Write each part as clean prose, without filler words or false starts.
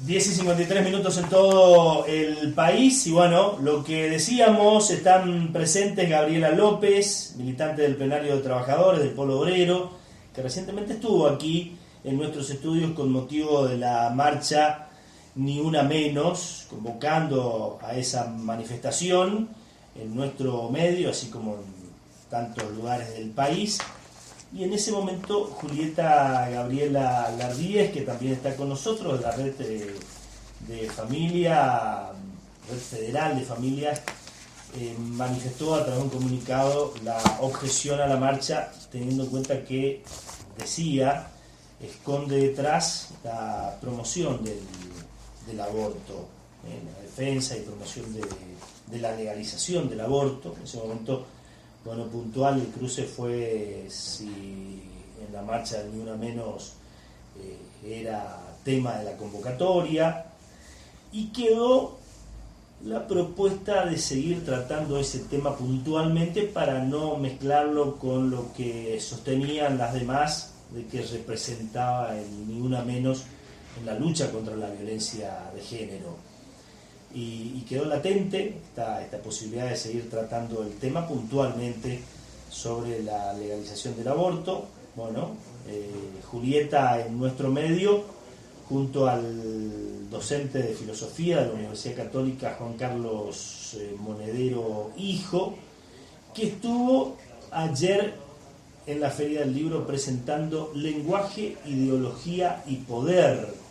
10:53 en todo el país y bueno, lo que decíamos, están presentes Gabriela López, militante del Plenario de Trabajadores del Polo Obrero, que recientemente estuvo aquí en nuestros estudios con motivo de la marcha Ni Una Menos, convocando a esa manifestación en nuestro medio, así como en tantos lugares del país. Y en ese momento Julieta Gabriela Lardíez, que también está con nosotros, de la red de familia, red federal de familias, manifestó a través de un comunicado la objeción a la marcha, teniendo en cuenta que, decía, esconde detrás la promoción del aborto, la defensa y promoción de la legalización del aborto. En ese momento, bueno, puntual, el cruce fue si en la marcha Ni Una Menos era tema de la convocatoria, y quedó la propuesta de seguir tratando ese tema puntualmente para no mezclarlo con lo que sostenían las demás de que representaba el Ni Una Menos en la lucha contra la violencia de género. Y quedó latente esta posibilidad de seguir tratando el tema puntualmente sobre la legalización del aborto. Bueno, Julieta en nuestro medio, junto al docente de filosofía de la Universidad Católica Juan Carlos Monedero Hijo, que estuvo ayer en la Feria del Libro presentando Lenguaje, Ideología y Poder,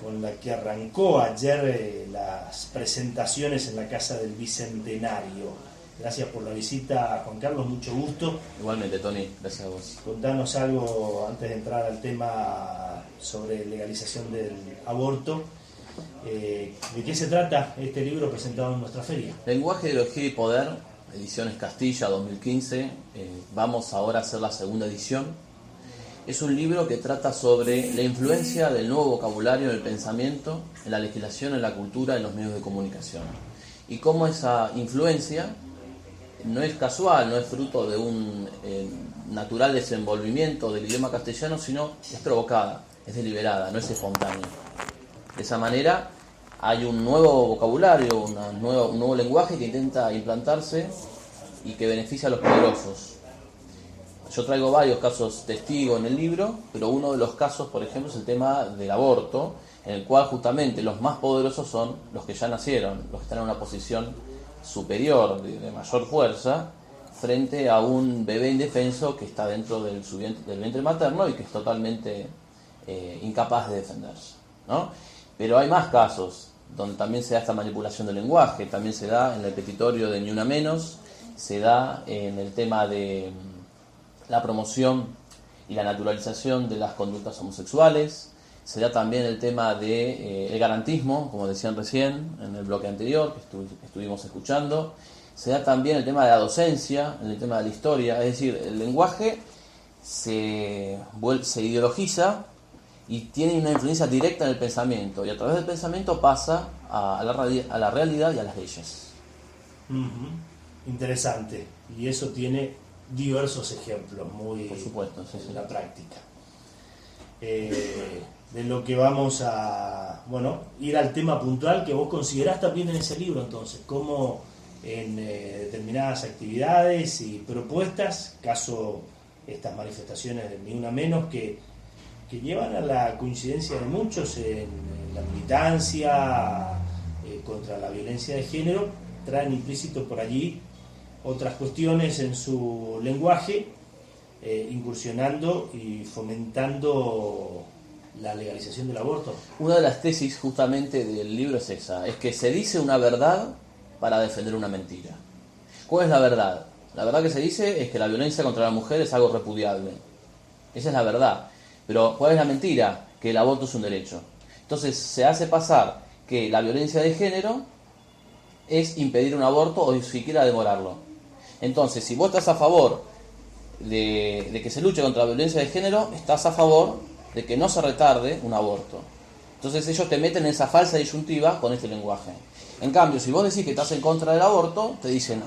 con la que arrancó ayer las presentaciones en la Casa del Bicentenario. Gracias por la visita, Juan Carlos, mucho gusto. Igualmente, Tony, gracias a vos. Contanos algo antes de entrar al tema sobre legalización del aborto. ¿De qué se trata este libro presentado en nuestra feria? Lenguaje, Ideología y Poder, Ediciones Castilla 2015. Vamos ahora a hacer la segunda edición. Es un libro que trata sobre la influencia del nuevo vocabulario en el pensamiento, en la legislación, en la cultura, en los medios de comunicación. Y cómo esa influencia no es casual, no es fruto de un natural desenvolvimiento del idioma castellano, sino es provocada, es deliberada, no es espontánea. De esa manera hay un nuevo vocabulario, un nuevo lenguaje que intenta implantarse y que beneficia a los poderosos. Yo traigo varios casos testigos en el libro, pero uno de los casos, por ejemplo, es el tema del aborto, en el cual justamente los más poderosos son los que ya nacieron, los que están en una posición superior, de mayor fuerza, frente a un bebé indefenso que está dentro del vientre materno y que es totalmente incapaz de defenderse, ¿no? Pero hay más casos donde también se da esta manipulación del lenguaje, también se da en el petitorio de Ni Una Menos, se da en el tema de la promoción y la naturalización de las conductas homosexuales, se da también el tema de el garantismo, como decían recién en el bloque anterior que estuvimos escuchando, se da también el tema de la docencia, en el tema de la historia, es decir, el lenguaje se ideologiza y tiene una influencia directa en el pensamiento, y a través del pensamiento pasa a la realidad y a las leyes. Interesante, y eso tiene diversos ejemplos muy por supuesto, sí, en la práctica. De lo que vamos a ir al tema puntual que vos considerás también en ese libro, entonces, cómo en determinadas actividades y propuestas, caso estas manifestaciones de Ni Una Menos, que llevan a la coincidencia de muchos en la militancia contra la violencia de género, traen implícito por allí otras cuestiones en su lenguaje, incursionando y fomentando la legalización del aborto. Una de las tesis justamente del libro es esa, es que se dice una verdad para defender una mentira. ¿Cuál es la verdad? La verdad que se dice es que la violencia contra la mujer es algo repudiable. Esa es la verdad. Pero ¿cuál es la mentira? Que el aborto es un derecho. Entonces se hace pasar que la violencia de género es impedir un aborto o siquiera demorarlo. Entonces, si vos estás a favor de que se luche contra la violencia de género, estás a favor de que no se retarde un aborto. Entonces ellos te meten en esa falsa disyuntiva con este lenguaje. En cambio, si vos decís que estás en contra del aborto, te dicen,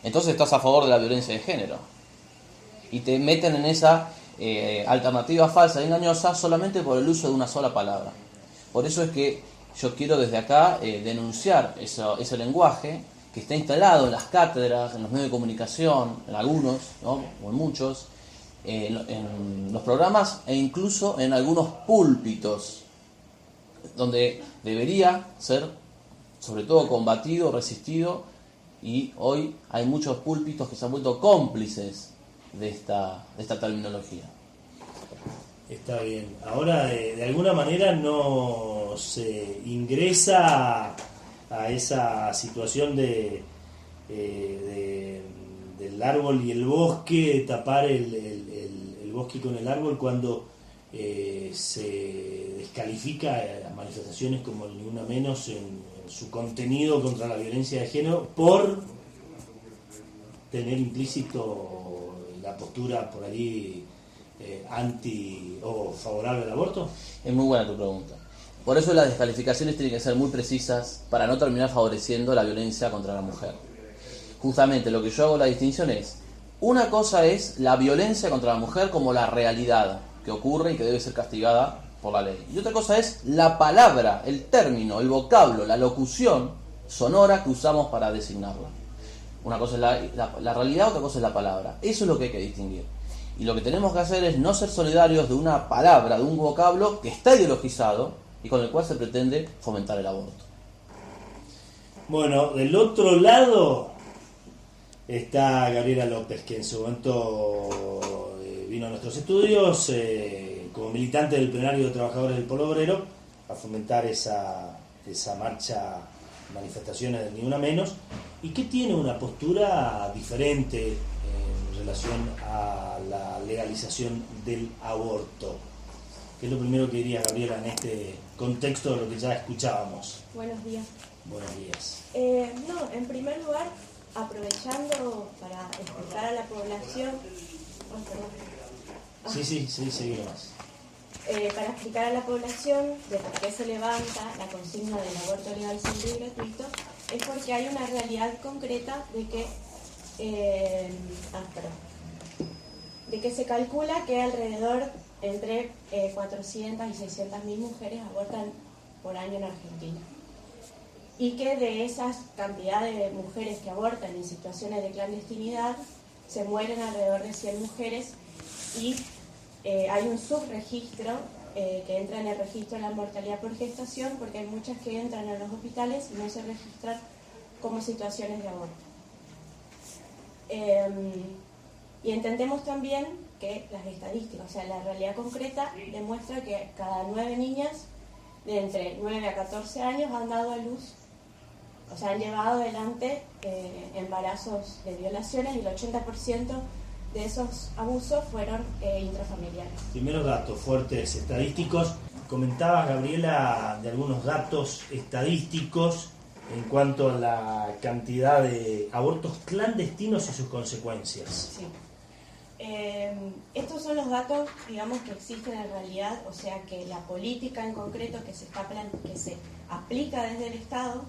entonces estás a favor de la violencia de género. Y te meten en esa alternativa falsa y engañosa solamente por el uso de una sola palabra. Por eso es que yo quiero desde acá denunciar ese lenguaje que está instalado en las cátedras, en los medios de comunicación, en algunos, ¿no? O en muchos, en los programas e incluso en algunos púlpitos, donde debería ser sobre todo combatido, resistido, y hoy hay muchos púlpitos que se han vuelto cómplices de esta terminología. Está bien. Ahora, de alguna manera no se ingresa a esa situación del árbol y el bosque, de tapar el bosque con el árbol cuando se descalifica las manifestaciones como Ni Una Menos en su contenido contra la violencia de género por tener implícito la postura por allí anti o favorable al aborto? Es muy buena tu pregunta. Por eso las descalificaciones tienen que ser muy precisas para no terminar favoreciendo la violencia contra la mujer. Justamente lo que yo hago la distinción es, una cosa es la violencia contra la mujer como la realidad que ocurre y que debe ser castigada por la ley. Y otra cosa es la palabra, el término, el vocablo, la locución sonora que usamos para designarla. Una cosa es la realidad, otra cosa es la palabra. Eso es lo que hay que distinguir. Y lo que tenemos que hacer es no ser solidarios de una palabra, de un vocablo que está ideologizado y con el cual se pretende fomentar el aborto. Bueno, del otro lado está Gabriela López, que en su momento vino a nuestros estudios como militante del plenario de trabajadores del Polo Obrero a fomentar esa marcha, manifestaciones de Ni Una Menos, y que tiene una postura diferente en relación a la legalización del aborto. ¿Qué es lo primero que diría Gabriela en este contexto de lo que ya escuchábamos? Buenos días. Buenos días. En primer lugar, aprovechando para explicar a la población... Sí, seguí nomás. Para explicar a la población de por qué se levanta la consigna del aborto legal, seguro y gratuito, es porque hay una realidad concreta de que se calcula que alrededor entre 400 y 600 mil mujeres abortan por año en Argentina. Y que de esas cantidades de mujeres que abortan en situaciones de clandestinidad, se mueren alrededor de 100 mujeres y hay un subregistro que entra en el registro de la mortalidad por gestación, porque hay muchas que entran a los hospitales y no se registran como situaciones de aborto. Y entendemos también que las estadísticas, o sea, la realidad concreta demuestra que cada 9 niñas de entre 9 a 14 años han dado a luz, o sea, han llevado adelante embarazos de violaciones, y el 80% de esos abusos fueron intrafamiliares. Primeros datos fuertes estadísticos. Comentabas, Gabriela, de algunos datos estadísticos en cuanto a la cantidad de abortos clandestinos y sus consecuencias. Sí. Estos son los datos, digamos, que existen en realidad, o sea que la política en concreto que se aplica desde el Estado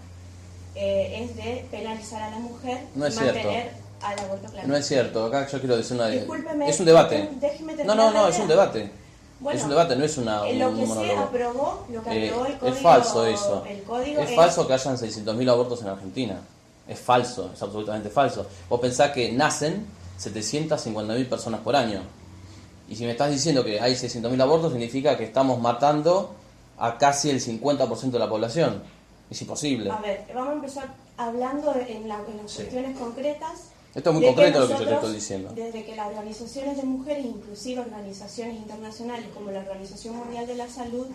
es de penalizar a la mujer y mantener al aborto clandestino. No es cierto, acá yo quiero decir Discúlpeme, es un debate. Déjeme terminar. No, es un debate. Bueno, es un debate, no es un lo que monólogo. se aprobó, lo que aprobó el código... Es falso eso. El código es falso que hayan 600.000 abortos en Argentina. Es falso, es absolutamente falso. Vos pensás que nacen 750.000 personas por año. Y si me estás diciendo que hay 600.000 abortos, significa que estamos matando a casi el 50% de la población. Es imposible. A ver, vamos a empezar hablando en las cuestiones concretas. Esto es muy concreto lo que yo te estoy diciendo. Desde que las organizaciones de mujeres, inclusive organizaciones internacionales como la Organización Mundial de la Salud,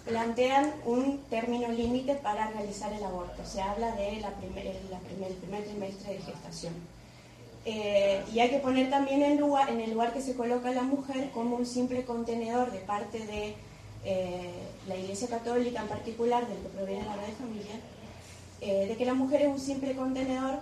plantean un término límite para realizar el aborto. Se habla de el primer trimestre de gestación. Y hay que poner también en el lugar que se coloca la mujer como un simple contenedor de parte de la Iglesia Católica en particular, del que proviene la Red Familia, de que la mujer es un simple contenedor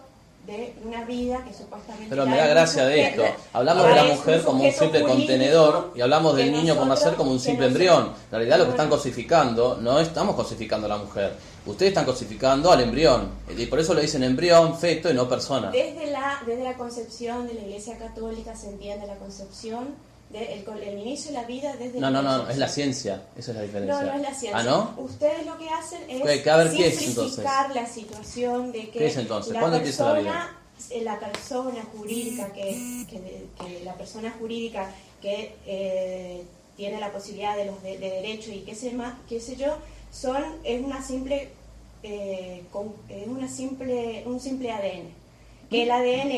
de una vida que supuestamente... Pero me da gracia de esto. Hablamos de la mujer como un simple contenedor y hablamos del niño por nacer como un simple embrión. En realidad lo que están cosificando, no estamos cosificando a la mujer. Ustedes están cosificando al embrión. Y por eso le dicen embrión, feto y no persona. Desde la concepción de la Iglesia Católica se entiende la concepción el inicio de la vida desde No, es la ciencia, esa es la diferencia. No es la ciencia. ¿Ah, no? Ustedes lo que hacen es A ver, ¿qué es, simplificar la situación de que ¿Qué es entonces? ¿Cuándo empieza la vida? La persona jurídica la persona jurídica que tiene la posibilidad de los de derecho y qué sé yo, es un simple ADN. Que el ADN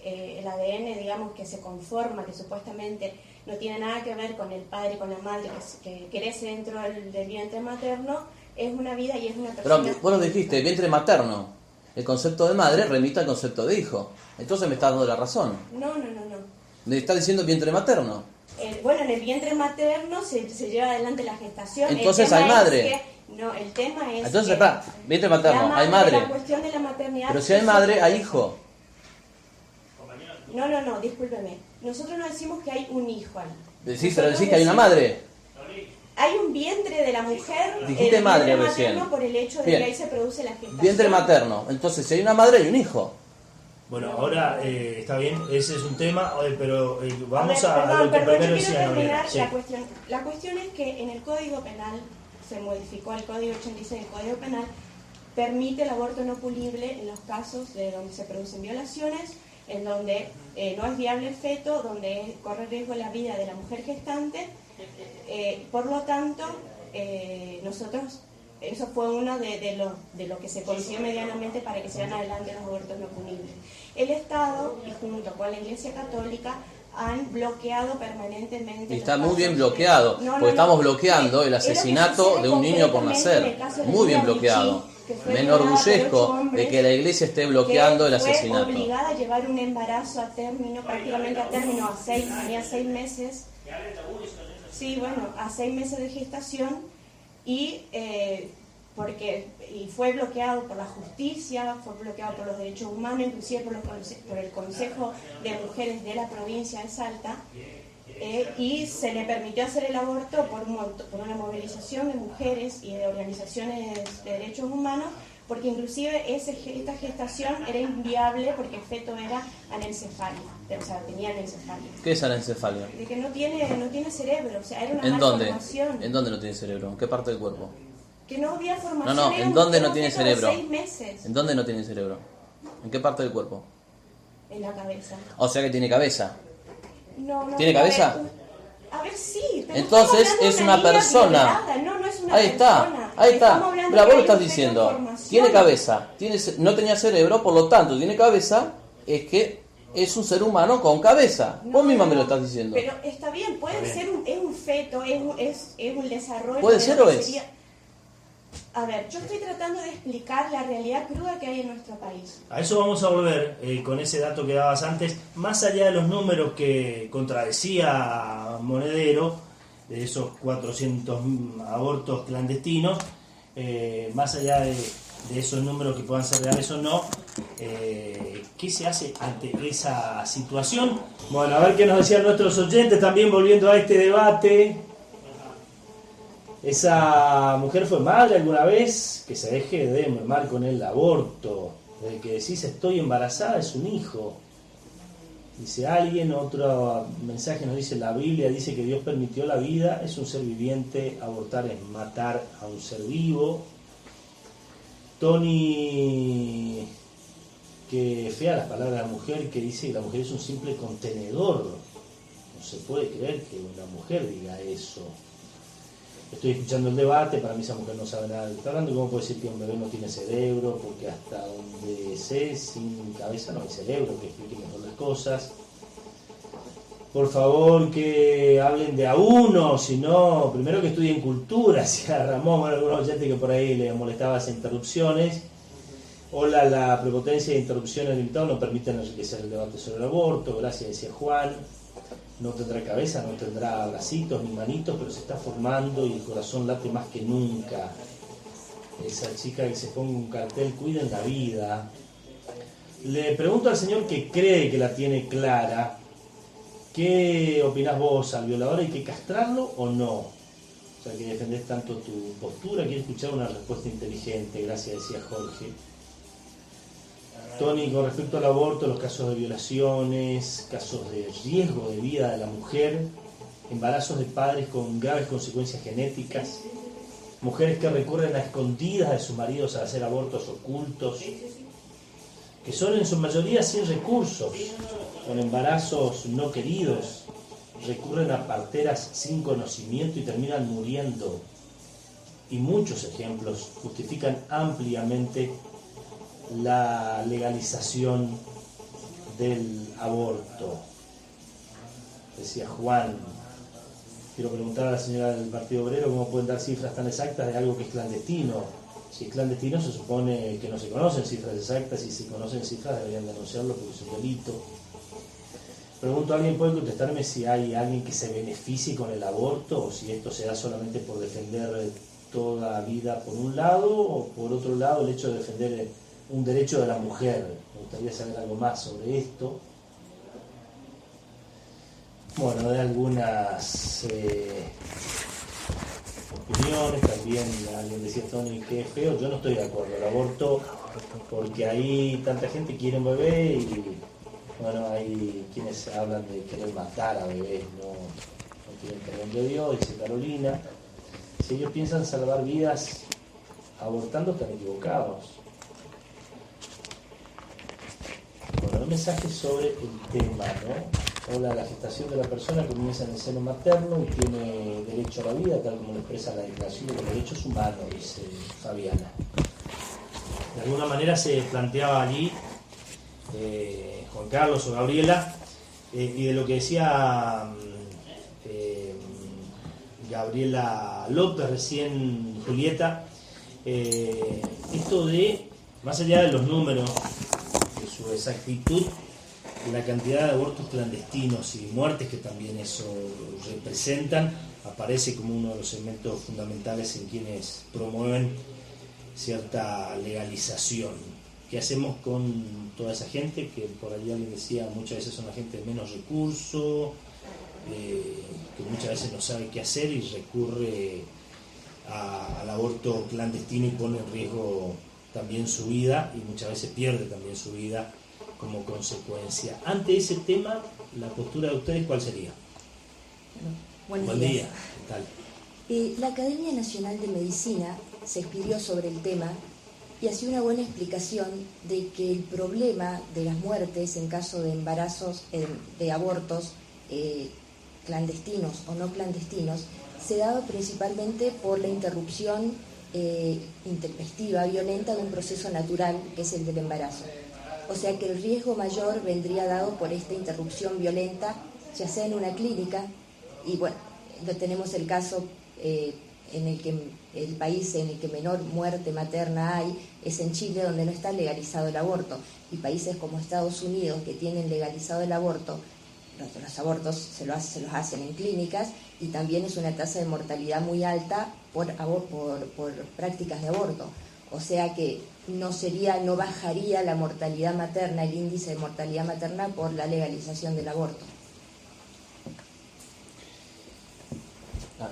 el ADN, digamos, que se conforma, que supuestamente no tiene nada que ver con el padre y con la madre que crece dentro del vientre materno, es una vida y es una persona. Pero vos lo dijiste, vientre materno. El concepto de madre remite al concepto de hijo. Entonces me estás dando la razón. No. Me estás diciendo vientre materno. Bueno, en el vientre materno se lleva adelante la gestación. Entonces hay madre. El tema es. Entonces, vientre materno, hay madre. La cuestión de la maternidad. Pero si hay madre, hay hijo. No, discúlpeme. Nosotros no decimos que hay un hijo ahí. Pero decís que hay una madre. Hay un vientre de la mujer. Dijiste madre recién. Por el hecho de que ahí se produce la gestación. Vientre materno. Entonces, si hay una madre, hay un hijo. Bueno, ahora está bien, ese es un tema, pero vamos a lo que primero decía Gabriela. Sí. La cuestión es que en el Código Penal, se modificó el Código 86 del Código Penal, permite el aborto no punible en los casos de donde se producen violaciones, en donde no es viable el feto, donde corre riesgo la vida de la mujer gestante. Por lo tanto, nosotros, eso fue uno de lo que se consiguió medianamente para que se den adelante los abortos no punibles. El Estado, y junto con la Iglesia Católica, han bloqueado permanentemente. Y está muy bien bloqueado, porque estamos bloqueando el asesinato de un niño por nacer. Muy bien bloqueado. Me enorgullezco de que la Iglesia esté bloqueando el asesinato. Fue obligada a llevar un embarazo a término, prácticamente a término, tenía 6 meses. Sí, bueno, a 6 meses de gestación y fue bloqueado por la justicia, fue bloqueado por los derechos humanos, inclusive por el Consejo de Mujeres de la provincia de Salta, y se le permitió hacer el aborto por una movilización de mujeres y de organizaciones de derechos humanos, porque inclusive esta gestación era inviable porque el feto era anencefalia, o sea, tenía anencefalia. ¿Qué es anencefalia? De que no tiene cerebro, o sea, era una ¿En dónde? malformación. ¿En dónde no tiene cerebro? ¿En qué parte del cuerpo? Que no había formación. No, ¿en dónde no tiene feto de cerebro? 6 meses. ¿En dónde no tiene cerebro? ¿En qué parte del cuerpo? En la cabeza. O sea que tiene cabeza. No. ¿Tiene cabeza? A ver, sí. Entonces es una persona. No es una Ahí persona. está. Mira, vos lo estás hay un diciendo. feto en formación. Tiene cabeza. No tenía cerebro, por lo tanto tiene cabeza. Es que es un ser humano con cabeza. Vos misma me lo estás diciendo. Pero está bien, puede ser es un feto, es un desarrollo. ¿Puede ser o es? A ver, yo estoy tratando de explicar la realidad cruda que hay en nuestro país. A eso vamos a volver con ese dato que dabas antes. Más allá de los números que contradecía Monedero, de esos 400 abortos clandestinos, más allá de esos números que puedan ser reales o no, ¿qué se hace ante esa situación? Bueno, a ver qué nos decían nuestros oyentes, también volviendo a este debate. ¿Esa mujer fue madre alguna vez? Que se deje de mermar con el aborto. Desde que decís estoy embarazada es un hijo. Dice alguien, otro mensaje nos dice, la Biblia dice que Dios permitió la vida, es un ser viviente, abortar es matar a un ser vivo. Tony, que fea las palabras de la mujer, que dice que la mujer es un simple contenedor. No se puede creer que una mujer diga eso. Estoy escuchando el debate, para mí esa mujer no sabe nada de lo que está hablando. ¿Cómo puede decir que un bebé no tiene cerebro? Porque hasta donde sé, sin cabeza no hay cerebro, que explique mejor las cosas. Por favor, que hablen de a uno, si no, primero que estudien cultura, si a Ramón, bueno, algunos oyentes que por ahí le molestaba las interrupciones. Hola, la prepotencia de interrupciones del invitado no permiten enriquecer el debate sobre el aborto, gracias, decía Juan. No tendrá cabeza, no tendrá bracitos ni manitos, pero se está formando y el corazón late más que nunca. Esa chica que se ponga un cartel, cuiden la vida. Le pregunto al señor que cree que la tiene clara, ¿qué opinás vos al violador? ¿Hay que castrarlo o no? O sea, que defendés tanto tu postura, quiero escuchar una respuesta inteligente, gracias, decía Jorge. Tony, con respecto al aborto, los casos de violaciones, casos de riesgo de vida de la mujer, embarazos de padres con graves consecuencias genéticas, mujeres que recurren a escondidas de sus maridos a hacer abortos ocultos, que son en su mayoría sin recursos, con embarazos no queridos, recurren a parteras sin conocimiento y terminan muriendo. Y muchos ejemplos justifican ampliamente la legalización del aborto. Decía Juan, quiero preguntar a la señora del Partido Obrero cómo pueden dar cifras tan exactas de algo que es clandestino. Si es clandestino se supone que no se conocen cifras exactas, y si se conocen cifras deberían denunciarlo porque es un delito. Pregunto, ¿alguien puede contestarme si hay alguien que se beneficie con el aborto o si esto se da solamente por defender toda vida por un lado o por otro lado el hecho de defender un derecho de la mujer? Me gustaría saber algo más sobre esto. Bueno, de algunas opiniones, también alguien decía, Tony, que es feo, yo no estoy de acuerdo, el aborto, porque ahí tanta gente quiere un bebé y bueno, hay quienes hablan de querer matar a bebés, no quieren perdón de Dios, dice Carolina. Si ellos piensan salvar vidas abortando, están equivocados. Bueno, un mensaje sobre el tema, ¿no? Hola, la gestación de la persona comienza en el seno materno y tiene derecho a la vida, tal como lo expresa la Declaración de los Derechos Humanos, dice Fabiana. De alguna manera se planteaba allí Juan Carlos o Gabriela, y de lo que decía Gabriela López recién, Julieta, esto de, más allá de los números, de su exactitud, la cantidad de abortos clandestinos y muertes que también eso representan, aparece como uno de los elementos fundamentales en quienes promueven cierta legalización. ¿Qué hacemos con toda esa gente que por ahí alguien decía muchas veces son la gente de menos recursos, que muchas veces no sabe qué hacer y recurre al aborto clandestino y pone en riesgo también su vida y muchas veces pierde también su vida como consecuencia? Ante ese tema, la postura de ustedes, ¿cuál sería? Bueno, buen día. ¿Qué tal? La Academia Nacional de Medicina se escribió sobre el tema y hacía una buena explicación de que el problema de las muertes en caso de embarazos, de abortos clandestinos o no clandestinos, se daba principalmente por la interrupción intempestiva, violenta de un proceso natural que es el del embarazo. O sea que el riesgo mayor vendría dado por esta interrupción violenta, ya sea en una clínica, y bueno, tenemos el caso en el que el país en el que menor muerte materna hay es en Chile, donde no está legalizado el aborto, y países como Estados Unidos, que tienen legalizado el aborto, los abortos se los hacen en clínicas, y también es una tasa de mortalidad muy alta por prácticas de aborto. O sea que no bajaría la mortalidad materna, el índice de mortalidad materna por la legalización del aborto.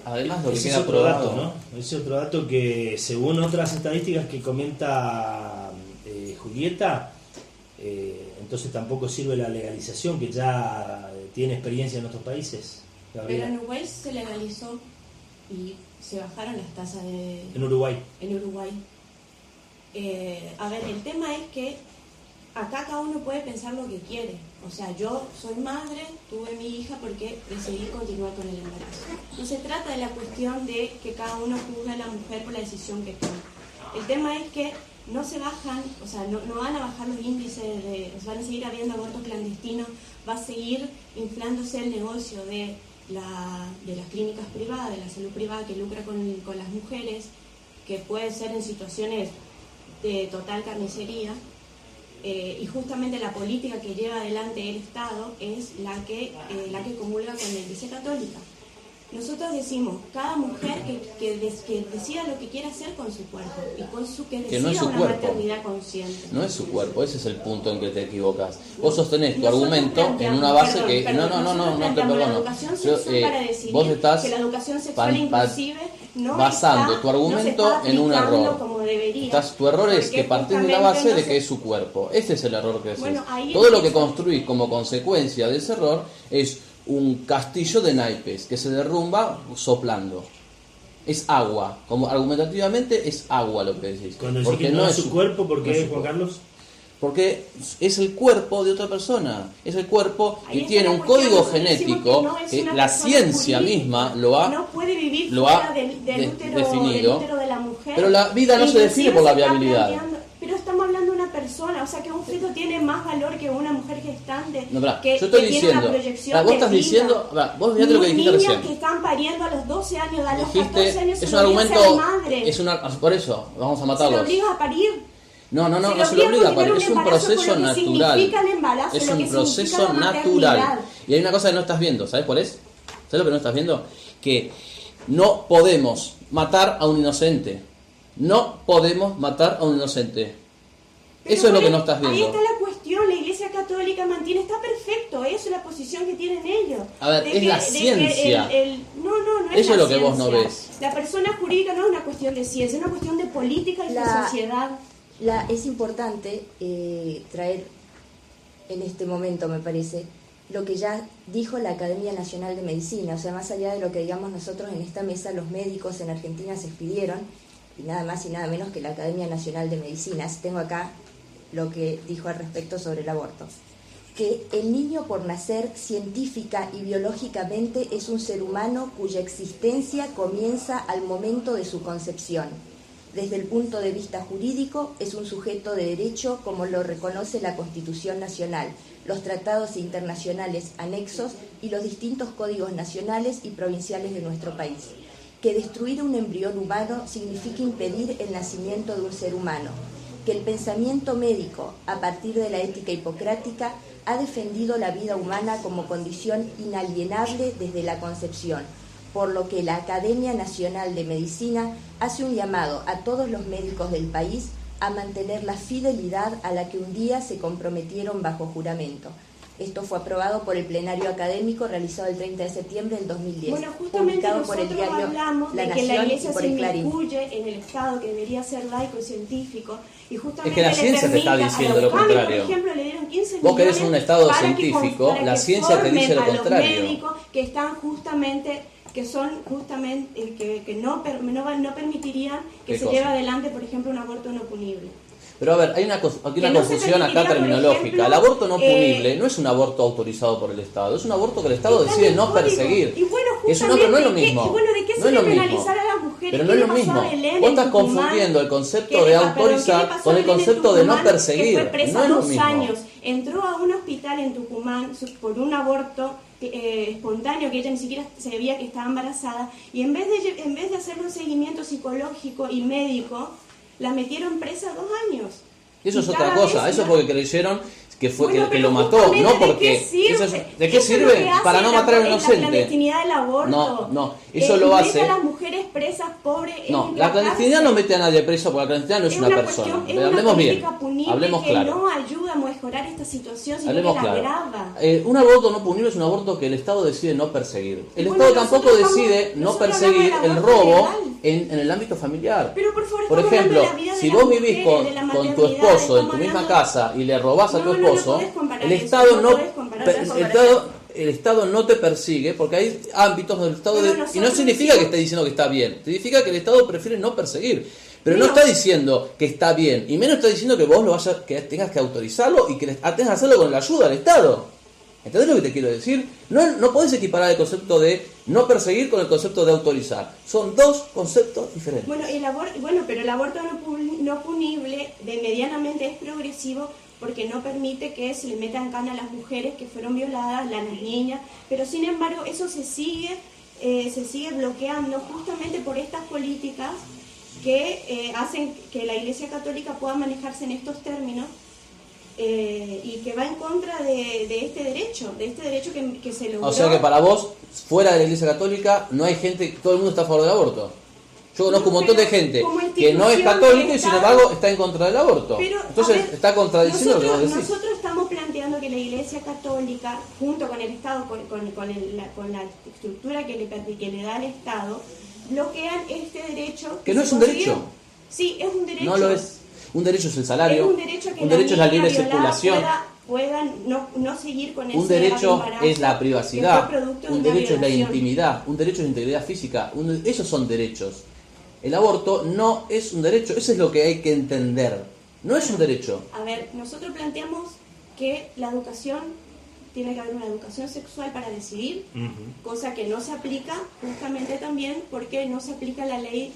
Además, lo que ese queda es otro probado, dato, ¿no? Ese es otro dato que, según otras estadísticas que comenta Julieta, entonces tampoco sirve la legalización, que ya tiene experiencia en otros países. Gabriela. Pero en Uruguay se legalizó y se bajaron las tasas de... En Uruguay. En Uruguay. A ver, el tema es que acá cada uno puede pensar lo que quiere. O sea, yo soy madre, tuve mi hija porque decidí continuar con el embarazo. No se trata de la cuestión de que cada uno juzgue a la mujer por la decisión que tome. El tema es que no se bajan, o sea, no van a bajar los índices, van a seguir habiendo abortos clandestinos, va a seguir inflándose el negocio de las clínicas privadas, de la salud privada que lucra con las mujeres, que puede ser en situaciones de total carnicería. Y justamente la política que lleva adelante el Estado es la que comulga con la Iglesia Católica. Nosotros decimos, cada mujer que decida lo que quiera hacer con su cuerpo y con que decida no es su una cuerpo. maternidad consciente. No es su cuerpo, ese es el punto en que te equivocas. Vos sostenés tu Nosotros argumento en planteamos, una base que... nosotros No te planteamos la perdono. educación sexual para decidir vos estás que la educación sexual inclusive no basando está, tu argumento no se está en un aplicando error. como debería. Tu error es que partís de la base de que es su cuerpo. Ese es el error que haces. Todo lo que construís como consecuencia de ese error es un castillo de naipes que se derrumba soplando. Es agua, como argumentativamente es agua lo que decís. Cuando decís que no es su cuerpo, ¿por qué, Juan Carlos? Porque es el cuerpo de otra persona, es el cuerpo que tiene un código genético que la ciencia misma lo ha definido, de la mujer, pero la vida no se define por la viabilidad. Pero estamos hablando de una persona, o sea que un feto tiene más valor que una mujer gestante. No, que, yo estoy que diciendo, tiene una proyección vos estás de vida. diciendo, vos mirate lo que dijiste niñas recién. que están pariendo a los 12 años, a los Dijiste, 14 años, es se un lo obliga a ser argumento, madre. por eso, vamos a Se matarlos. lo obliga a parir. No se lo obliga a parir, es un proceso natural. Significa el embarazo, Es lo que un proceso significa la natural. maternidad. Y hay una cosa que no estás viendo, ¿sabes cuál es? ¿Sabes lo que no estás viendo? Que no podemos matar a un inocente. No podemos matar a un inocente. Pero eso es lo que no estás viendo. Ahí está la cuestión, la Iglesia Católica mantiene, está perfecto, eso es la posición que tienen ellos. A ver, es la ciencia. No es eso es la lo que vos ciencia. no ves. La persona jurídica no es una cuestión de ciencia, es una cuestión de política y de sociedad. Es importante traer en este momento, me parece, lo que ya dijo la Academia Nacional de Medicina, o sea, más allá de lo que digamos nosotros en esta mesa, los médicos en Argentina se expidieron, y nada más y nada menos que la Academia Nacional de Medicinas. Tengo acá lo que dijo al respecto sobre el aborto. Que el niño por nacer científica y biológicamente es un ser humano cuya existencia comienza al momento de su concepción. Desde el punto de vista jurídico, es un sujeto de derecho como lo reconoce la Constitución Nacional, los tratados internacionales anexos y los distintos códigos nacionales y provinciales de nuestro país. Que destruir un embrión humano significa impedir el nacimiento de un ser humano. Que el pensamiento médico, a partir de la ética hipocrática, ha defendido la vida humana como condición inalienable desde la concepción, por lo que la Academia Nacional de Medicina hace un llamado a todos los médicos del país a mantener la fidelidad a la que un día se comprometieron bajo juramento. Esto fue aprobado por el plenario académico realizado el 30 de septiembre del 2010, bueno, justamente publicado por el diario hablamos La de Nación que la Iglesia y por se el Clarín. inmiscuye en el Estado, que debería ser laico y científico, y justamente es que la ciencia te está diciendo lo contrario. Por ejemplo, le dieron 15 vos querés un Estado para científico, para la que ciencia te dice lo formen a contrario. los médicos que están justamente que no permitirían que se lleve adelante, por ejemplo, un aborto no punible. Pero a ver, hay una confusión acá terminológica. Ejemplo, el aborto no punible no es un aborto autorizado por el Estado, es un aborto que el Estado decide no perseguir. Y bueno, eso no es lo mismo. Y bueno, ¿de qué no se es le lo mismo. penalizar a las mujeres? Pero no es lo mismo. Vos estás confundiendo el concepto de autorizar con el concepto de no perseguir. Que fue presa no es lo 2 mismo. años, entró a un hospital en Tucumán por un aborto espontáneo, que ella ni siquiera sabía que estaba embarazada, y en vez de hacerle un seguimiento psicológico y médico, la metieron presa 2 años. Y eso es Y otra cada cosa, vez eso es porque creyeron que fue bueno, que lo mató, justamente, no porque ¿de qué sirve? ¿de qué Eso es lo sirve? que hace Para no matar a un la inocente. clandestinidad del aborto. No, eso lo hace. A las mujeres presas, pobres. No, la clandestinidad no mete a nadie preso porque la clandestinidad no es una persona. Es una Hablemos bien. política punible Hablemos que claro. no ayuda a mejorar esta situación, sino Hablemos que la claro. agrava. Un aborto no punible es un aborto que el Estado decide no perseguir. El Bueno, Estado tampoco nosotros decide no nosotros perseguir hablamos el del aborto robo legal. en el ámbito familiar. Pero por favor, Por estamos ejemplo, hablando de la vida si de vos las vivís mujeres, de la con tu maternidad, esposo en estamos tu misma hablando- casa y le robás a tu esposo, podés comparar el eso, Estado no podés comparar esa el Estado no te persigue porque hay ámbitos donde el Estado Pero y no nosotros significa que decimos- esté diciendo que está bien, significa que el Estado prefiere no perseguir. Pero no Pero- está diciendo que está bien, y menos está diciendo que vos que tengas que autorizarlo y que tengas que hacerlo con la ayuda del Estado. ¿Entendés lo que te quiero decir? No podés equiparar el concepto de no perseguir con el concepto de autorizar. Son dos conceptos diferentes. Bueno, pero el aborto no punible de medianamente es progresivo porque no permite que se le metan cana a las mujeres que fueron violadas, las niñas, pero sin embargo eso se sigue bloqueando justamente por estas políticas que hacen que la Iglesia Católica pueda manejarse en estos términos y que va en contra de este derecho que se logró. O sea que para vos, fuera de la Iglesia Católica, no hay gente, todo el mundo está a favor del aborto. Yo conozco un montón de gente que no es católica y sin embargo está en contra del aborto. Pero, entonces a ver, está contradiciendo lo que vos decís. Nosotros estamos planteando que la Iglesia Católica, junto con el Estado, con la estructura que le da al Estado, bloquean este derecho Que no se es un consiguió. derecho. Sí, es un derecho. No lo es. Un derecho es el salario. Es un derecho que un derecho es la libre violada circulación. puedan no seguir con ese Un derecho embarazo es la que privacidad. fue producto de Un una derecho es la violación. intimidad. Un derecho es la integridad física. Esos son derechos. El aborto no es un derecho. Eso es lo que hay que entender. No es un derecho. A ver, nosotros planteamos que la educación, tiene que haber una educación sexual para decidir, cosa que no se aplica justamente también porque no se aplica la ley,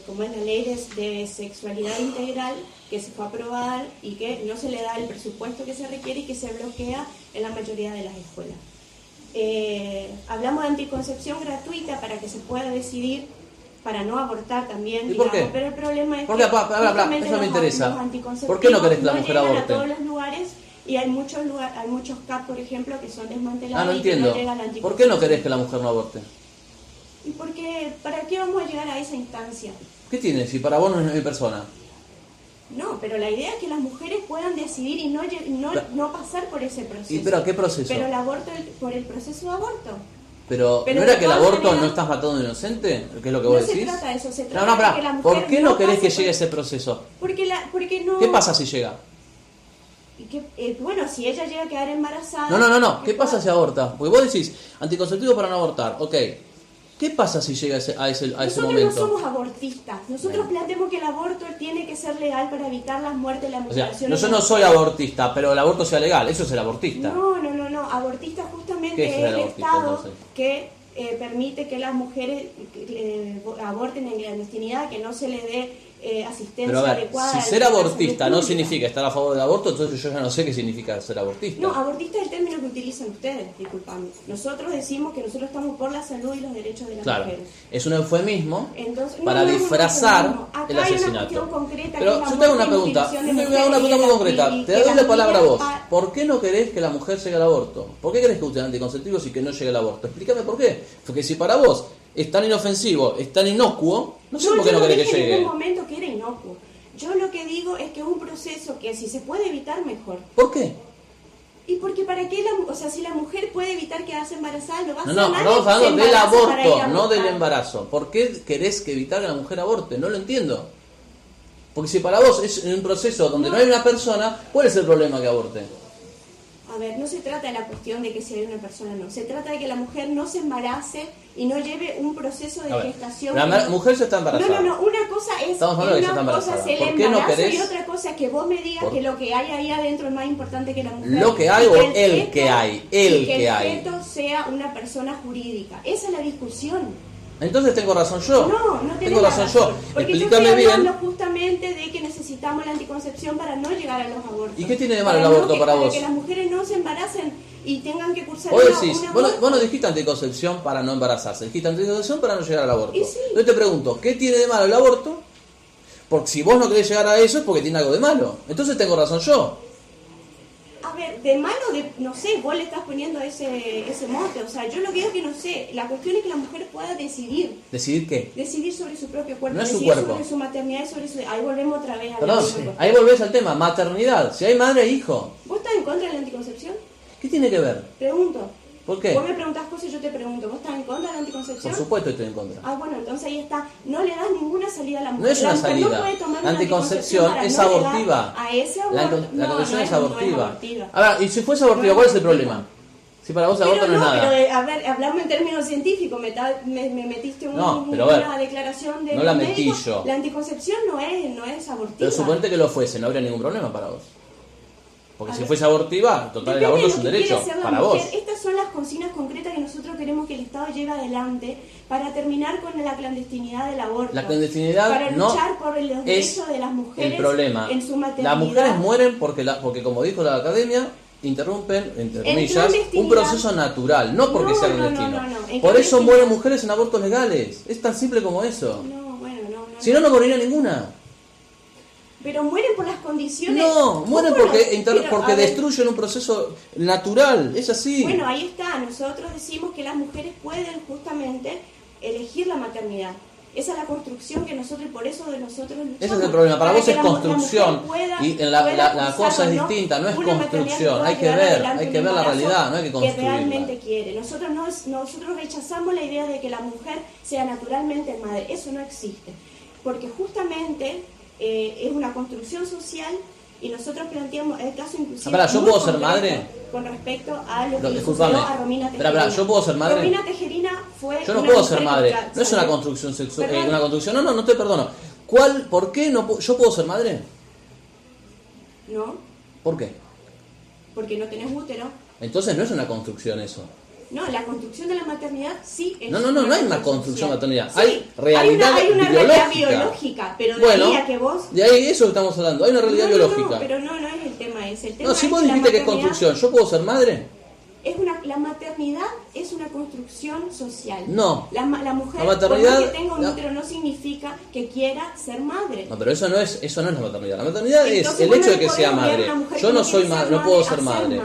como es la ley de sexualidad integral, que se fue a aprobar y que no se le da el presupuesto que se requiere y que se bloquea en la mayoría de las escuelas. Hablamos de anticoncepción gratuita para que se pueda decidir, para no abortar también, ¿Y por qué? pero el problema es ¿Por qué? justamente Eso me interesa. los anticonceptivos ¿Por qué no querés que la no mujer llegan aborte? a todos los lugares y hay muchos CAP, por ejemplo, que son desmantelados No y entiendo. que no llega la ¿Por qué no querés que la mujer no aborte? ¿Y por qué? ¿Para qué vamos a llegar a esa instancia? ¿Qué tiene? Si para vos no es mi persona. No, pero la idea es que las mujeres puedan decidir y no pasar por ese proceso. ¿Y pero qué proceso? Pero el aborto, por el proceso de aborto. Pero Pero ¿no era de que el todas aborto maneras- no estás matando a un inocente? ¿Qué es lo que No vos se decís? trata de eso, se No, trata no, de pará. que la mujer ¿Por qué no querés pase que por- llegue ese proceso? Porque no... ¿Qué pasa si llega? Y bueno, si ella llega a quedar embarazada... No. ¿Qué pasa si aborta? Porque vos decís, anticonceptivo para no abortar. Ok. ¿Qué pasa si llega a ese Nosotros momento? no somos abortistas. Nosotros planteamos que el aborto tiene que ser legal para evitar las muertes, las O sea, mutilaciones. yo no soy abortista, pero el aborto sea legal. Eso es el abortista. No. Abortista justamente ¿Qué es es el el abortista, Estado entonces? que permite que las mujeres aborten en clandestinidad, que no se le dé asistencia Pero a ver, adecuada. si a ser la salud abortista no pública. significa estar a favor del aborto, entonces yo ya no sé qué significa ser abortista. No, abortista es el término que utilizan ustedes, disculpame. Nosotros decimos que nosotros estamos por la salud y los derechos de las Claro, mujeres. es un eufemismo Entonces, para no es un disfrazar eufemismo. Acá el hay una asesinato. cuestión concreta Pero que es yo la te hago una muerte y pregunta, mutilación de me hago una mujeres pregunta muy y concreta. y Te que doy la las palabra a niñas vos. ¿Por qué no querés que la mujer llegue al aborto? ¿Por qué querés que usen anticonceptivos y que no llegue al aborto? Explícame por qué. Porque si para vos es tan inofensivo, es tan inocuo, no sé por qué no querés que dije en llegue. ningún momento que era inocuo. Yo lo que digo es que es un proceso que si se puede evitar, mejor. ¿Por qué? Y porque para qué si la mujer puede evitar quedarse embarazada, lo va a No, hacer. no, nadie estamos se hablando del embaraza para ir a aborto, no abortar. del embarazo. ¿Por qué querés que evitar que la mujer aborte? No lo entiendo. Porque si para vos es un proceso donde no hay una persona, ¿cuál es el problema que aborte? A ver, no se trata de la cuestión de que si hay una persona o no. Se trata de que la mujer no se embarace y no lleve un proceso de A ver, gestación. la mujer ya está embarazada. No. Una cosa es, Estamos hablando de que ya está una cosa embarazada. es el ¿Por qué no embarazo querés? y otra cosa es que vos me digas que lo que hay ahí adentro es más importante que la mujer. ¿Lo que hay Y o que el feto- que hay? y El que que el hay. feto sea una persona jurídica. Esa es la discusión. Entonces tengo razón yo. No tenés tengo la razón yo. Porque Explícame yo estoy bien. hablando justamente de que necesitamos la anticoncepción para no llegar a los abortos. ¿Y qué tiene de malo el Para no aborto que- para vos? que las mujeres no se embaracen y tengan que cursar Vos una decís, vos no dijiste anticoncepción para no embarazarse, dijiste anticoncepción para no llegar al aborto. Y sí. Yo te pregunto, ¿qué tiene de malo el aborto? Porque si vos no querés llegar a eso es porque tiene algo de malo. Entonces tengo razón yo. A ver, de malo, no sé, vos le estás poniendo ese mote. O sea, yo lo que digo es que no sé. La cuestión es que la mujer pueda decidir. ¿Decidir qué? Decidir sobre su propio cuerpo. No es su decidir cuerpo. sobre su maternidad y sobre su... Ahí volvemos otra vez a Perdón, lo mismo. ahí volvés al tema, maternidad. Si hay madre e hijo, ¿Vos estás en contra de la anticoncepción? ¿qué tiene que ver? Pregunto. ¿Por qué? Vos me preguntás cosas y yo te pregunto. ¿Vos estás en contra de la anticoncepción? Por supuesto estoy en contra. Ah, bueno, entonces ahí está. No le das ninguna salida a la mujer. No es una La mujer salida. No puede tomar La una anticoncepción para es no llegar abortiva. A ese La aborto. anticoncepción es no abortiva. abortiva. A ver, y si fuese abortiva, No es ¿cuál es el abortiva. problema? Si para vos el aborto no es nada. Pero, a ver, hablamos en términos científicos. Me metiste pero a ver, una declaración de no la los metí médicos. yo. La anticoncepción no es abortiva. Pero suponete que lo fuese, no habría ningún problema para vos. Porque A si ver. fuese abortiva, total, el Depende aborto de es lo un que quiere derecho hacer la para mujer. vos. Estas son las consignas concretas que nosotros queremos que el Estado lleve adelante para terminar con la clandestinidad del aborto. La clandestinidad para no luchar por los es derechos de las mujeres el problema. en su maternidad. Las mujeres mueren porque como dijo la academia, interrumpen, entre comillas, clandestinidad. un proceso natural, no porque No, sea no, clandestino. no. En Por eso clandestinidad. mueren mujeres en abortos legales. Es tan simple como eso. No, bueno, no. Si no, no moriría ninguna. Pero mueren por las condiciones. No, mueren ¿Cómo porque, pero, porque a ver, destruyen un proceso natural. Es así. Bueno, ahí está. Nosotros decimos que las mujeres pueden justamente elegir la maternidad. Esa es la construcción que nosotros, y por eso de nosotros luchamos. Ese es el problema. Para vos que es la construcción. mujer pueda- Y pueda la cosa cursar es o no distinta, no es una maternidad construcción. que pueda Hay que llevar ver, adelante hay que un ver la embarazo realidad, no hay que que construirla. realmente quiere. Nosotros rechazamos la idea de que la mujer sea naturalmente madre. Eso no existe. porque justamente es una construcción social y nosotros planteamos el caso inclusive. ¿yo puedo ser madre? Con respecto a lo que le discúlpame. sucedió a Romina Tejerina. ¿yo puedo ser madre? Romina Tejerina fue. Yo no una puedo mujer ser madre. contra- No es una construcción sexual. Una construcción. No te perdono. ¿Por qué no yo puedo ser madre? No, ¿Por qué? porque no tenés útero. Entonces no es una construcción eso. No, la construcción de la maternidad sí es. No hay una construcción de maternidad. Sí, Hay realidad hay una biológica. realidad biológica, pero de ahí a que vos. De ahí eso estamos hablando. Hay una realidad biológica. No, pero no es el tema ese. El tema No, si es vos que la dijiste que es maternidad construcción, ¿yo puedo ser madre? la maternidad es una construcción social. No. La mujer, La maternidad- por más que tenga un la- útero, no significa que quiera ser madre. No, pero eso no es la maternidad. La maternidad Entonces, es el vos hecho no de que le sea podés obligar a madre. una mujer Yo que no soy quiere madre, no puedo ser a madre.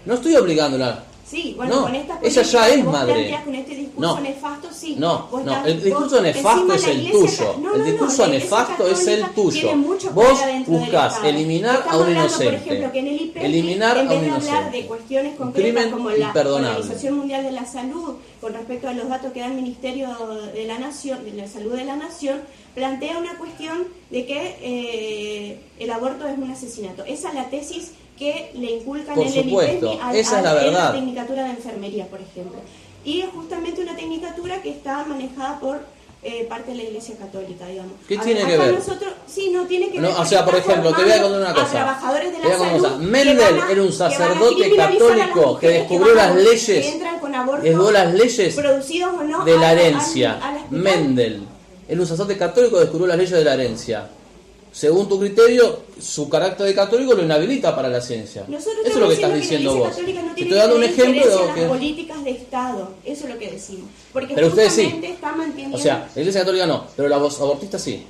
No estoy obligándola. Sí, bueno, No, con esta ella política ya que es vos madre. planteás con este discurso No. nefasto, sí. No, Vos no, estás- el discurso vos- nefasto encima es la el Iglesia tuyo. no, El no, discurso la Iglesia nefasto es el Católica tuyo. tiene mucho Vos poder dentro del buscás Estado. eliminar a Estamos un hablando, por inocente. ejemplo, que en el IPEC, Eliminar en a vez un de hablar inocente. de cuestiones Un concretas crimen como la imperdonable. Organización Mundial de la Salud, con respecto a los datos que da el Ministerio de la Nación, de la Salud de la Nación, plantea una cuestión de que el aborto es un asesinato. Esa es la tesis que le inculcan Por en el supuesto, IPEC esa es la en la verdad. tecnicatura de enfermería, por ejemplo. Y es justamente una tecnicatura que está manejada por parte de la Iglesia Católica, digamos. ¿Qué tiene que ver? Nosotros, sí, no tiene que No, ver. o sea, por porque está ejemplo, te voy a contar una formando cosa. A trabajadores de Te voy la a contar una salud. cosa. Mendel era un sacerdote católico que descubrió las leyes, descubrió las leyes producidos o no de la a herencia. al hospital. Mendel era un sacerdote católico que descubrió las leyes de la herencia. Según tu criterio, su carácter de católico lo inhabilita para la ciencia. Nosotros Eso es lo que estás estamos diciendo la vos. Iglesia Católica no Te tiene estoy dando un que tener ejemplo de injerencia lo en que... las políticas de Estado. Eso es lo que decimos. Porque Pero ustedes sí. justamente está manteniendo. O sea, la Iglesia Católica no, pero los abortistas sí.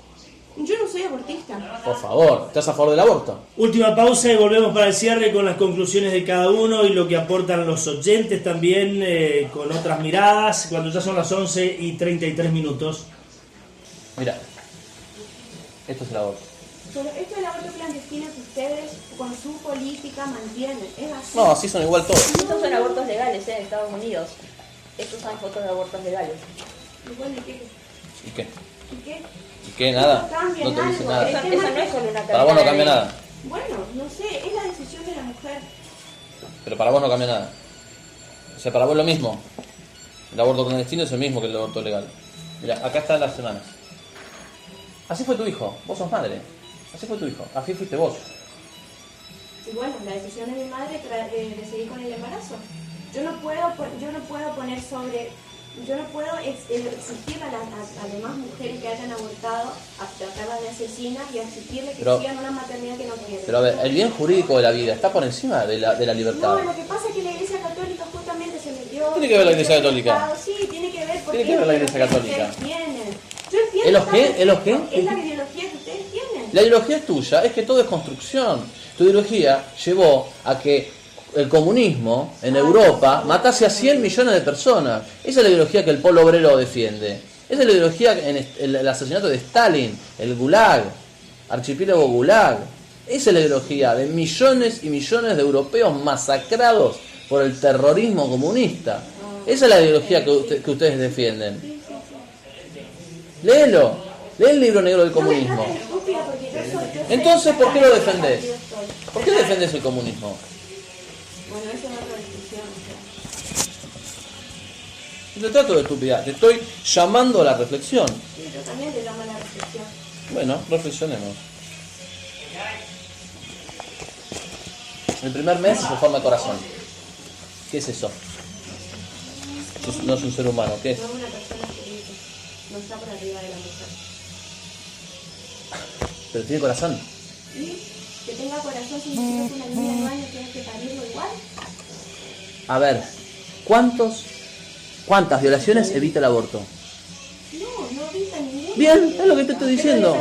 Yo no soy abortista. Por favor, ¿estás a favor del aborto? Última pausa y volvemos para el cierre con las conclusiones de cada uno y lo que aportan los oyentes también, con otras miradas, cuando ya son las 11:33. Mira, esto es el aborto. Pero esto del aborto clandestino que ustedes con su política mantienen, es así. No, así son igual todos. Estos son abortos legales, en Estados Unidos. Estos son fotos de abortos legales. Y bueno, ¿y qué? ¿Y qué? ¿Y qué? ¿Y qué? Nada. No cambia No te dice algo. nada. El Esa tema no es solo una Para vos no cambia nada. Bueno, no sé, es la decisión de la mujer. Pero para vos no cambia nada. O sea, para vos lo mismo. El aborto clandestino es el mismo que el aborto legal. Mira, acá están las semanas. Así fue tu hijo. Vos sos madre. Así fue tu hijo. Así fuiste vos. Y bueno, la decisión de mi madre de seguir con el embarazo. Yo no puedo poner sobre... Yo no puedo exigir a las demás mujeres que hayan abortado, a tratarlas de asesinas y a exigirle que Pero- sigan una maternidad que no quieren. Pero a ver, el bien jurídico de la vida está por encima de la libertad. No, lo que pasa es que la Iglesia Católica justamente se metió... ¿Tiene que ver la Iglesia Católica? Sí, tiene que ver porque Tiene que ver la es lo Iglesia que Católica. ustedes tienen. Yo entiendo... ¿Es los qué? ¿Es los qué? Es la ideología que ustedes tienen. La ideología es tuya, es que todo es construcción. Tu ideología llevó a que el comunismo en Europa matase a 100 millones de personas. Esa es la ideología que el polo obrero defiende. Esa es la ideología en el asesinato de Stalin, el Gulag, archipiélago Gulag. Esa es la ideología de millones y millones de europeos masacrados por el terrorismo comunista. Esa es la ideología que ustedes defienden. Léelo, lee el libro negro del comunismo. No me trates de estúpida porque yo sé Entonces, ¿por qué lo defendés? partido estoy. ¿Por qué defendes el comunismo? Bueno, eso es otra discusión. O sea. No te trato de estupidez, te estoy llamando a la reflexión. Sí, yo también le llamo a la reflexión. Bueno, reflexionemos. El primer mes se forma el corazón. ¿Qué es eso? No es un ser humano, ¿qué es? No es una persona jurídica. No está por arriba de la mujer. Pero tiene corazón. Y que tenga corazón significa que una niña de 9 años tiene que parirlo igual. A ver, ¿cuántas violaciones evita el aborto? No evita ninguna. Bien, es lo que te estoy diciendo.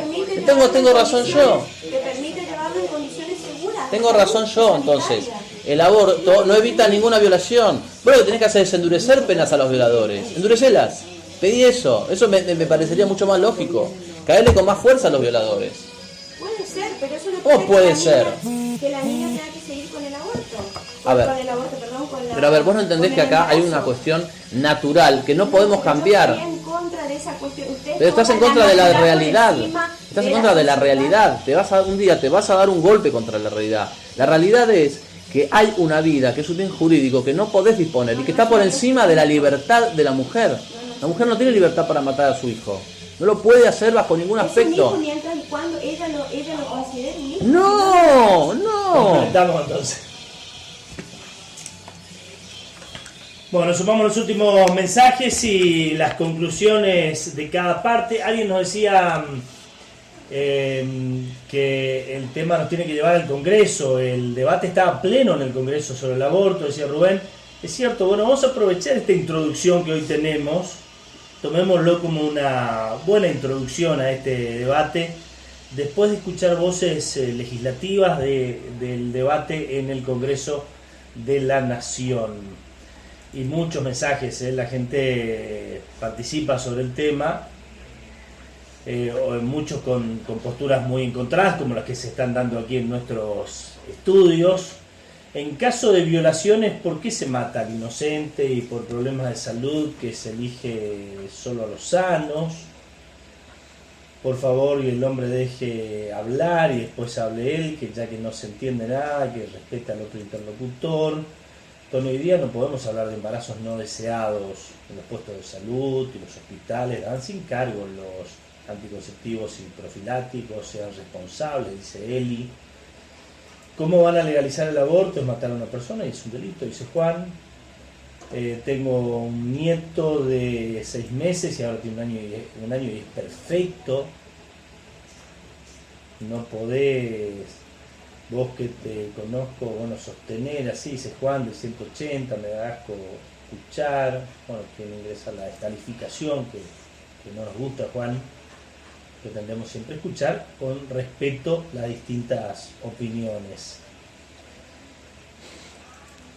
Tengo razón yo. Te permite llevarlo en condiciones seguras. Tengo razón yo, entonces. El aborto no evita ninguna violación. Vos lo que tenés que hacer es endurecer penas a los violadores. Endurecelas. Pedí eso. Eso me parecería mucho más lógico. Caerle con más fuerza a los violadores. Puede ser, pero eso no ¿Cómo puede ser? Que la niña tenga que seguir con el aborto. A ver. Con el aborto, perdón, con la... Pero a ver, vos no entendés con que el acá hay embarazo. una cuestión natural que no podemos Yo cambiar. estoy en contra de esa cuestión. Pero estás en contra de la realidad. Estás en contra de la realidad. Un día te vas a dar un golpe contra la realidad. La realidad es que hay una vida, que es un bien jurídico, que no podés disponer y que está por encima de la libertad de la mujer. La mujer no tiene libertad para matar a su hijo. No lo puede hacer bajo ningún aspecto. Mientras y cuando ella lo considere un hijo. No. Completamos entonces. Bueno, sumamos los últimos mensajes y las conclusiones de cada parte. Alguien nos decía que el tema nos tiene que llevar al Congreso. El debate estaba pleno en el Congreso sobre el aborto, decía Rubén. Es cierto, bueno, vamos a aprovechar esta introducción que hoy tenemos. Tomémoslo como una buena introducción a este debate, después de escuchar voces legislativas del debate en el Congreso de la Nación. Y muchos mensajes, la gente participa sobre el tema, muchos con posturas muy encontradas, como las que se están dando aquí en nuestros estudios. En caso de violaciones, ¿por qué se mata al inocente y por problemas de salud que se elige solo a los sanos? Por favor, y el hombre deje hablar y después hable él, que ya que no se entiende nada, que respeta al otro interlocutor. Entonces, hoy día no podemos hablar de embarazos no deseados en los puestos de salud y los hospitales. Dan sin cargo los anticonceptivos y profilácticos, sean responsables, dice Eli. ¿Cómo van a legalizar el aborto? Es matar a una persona y es un delito, dice Juan. Tengo un nieto de 6 meses y ahora tiene un año y es perfecto. No podés, vos que te conozco, bueno, sostener así, dice Juan, de 180, me da asco escuchar. Bueno, quien ingresa la descalificación, que no nos gusta, Juan, que tendremos siempre a escuchar con respeto a las distintas opiniones.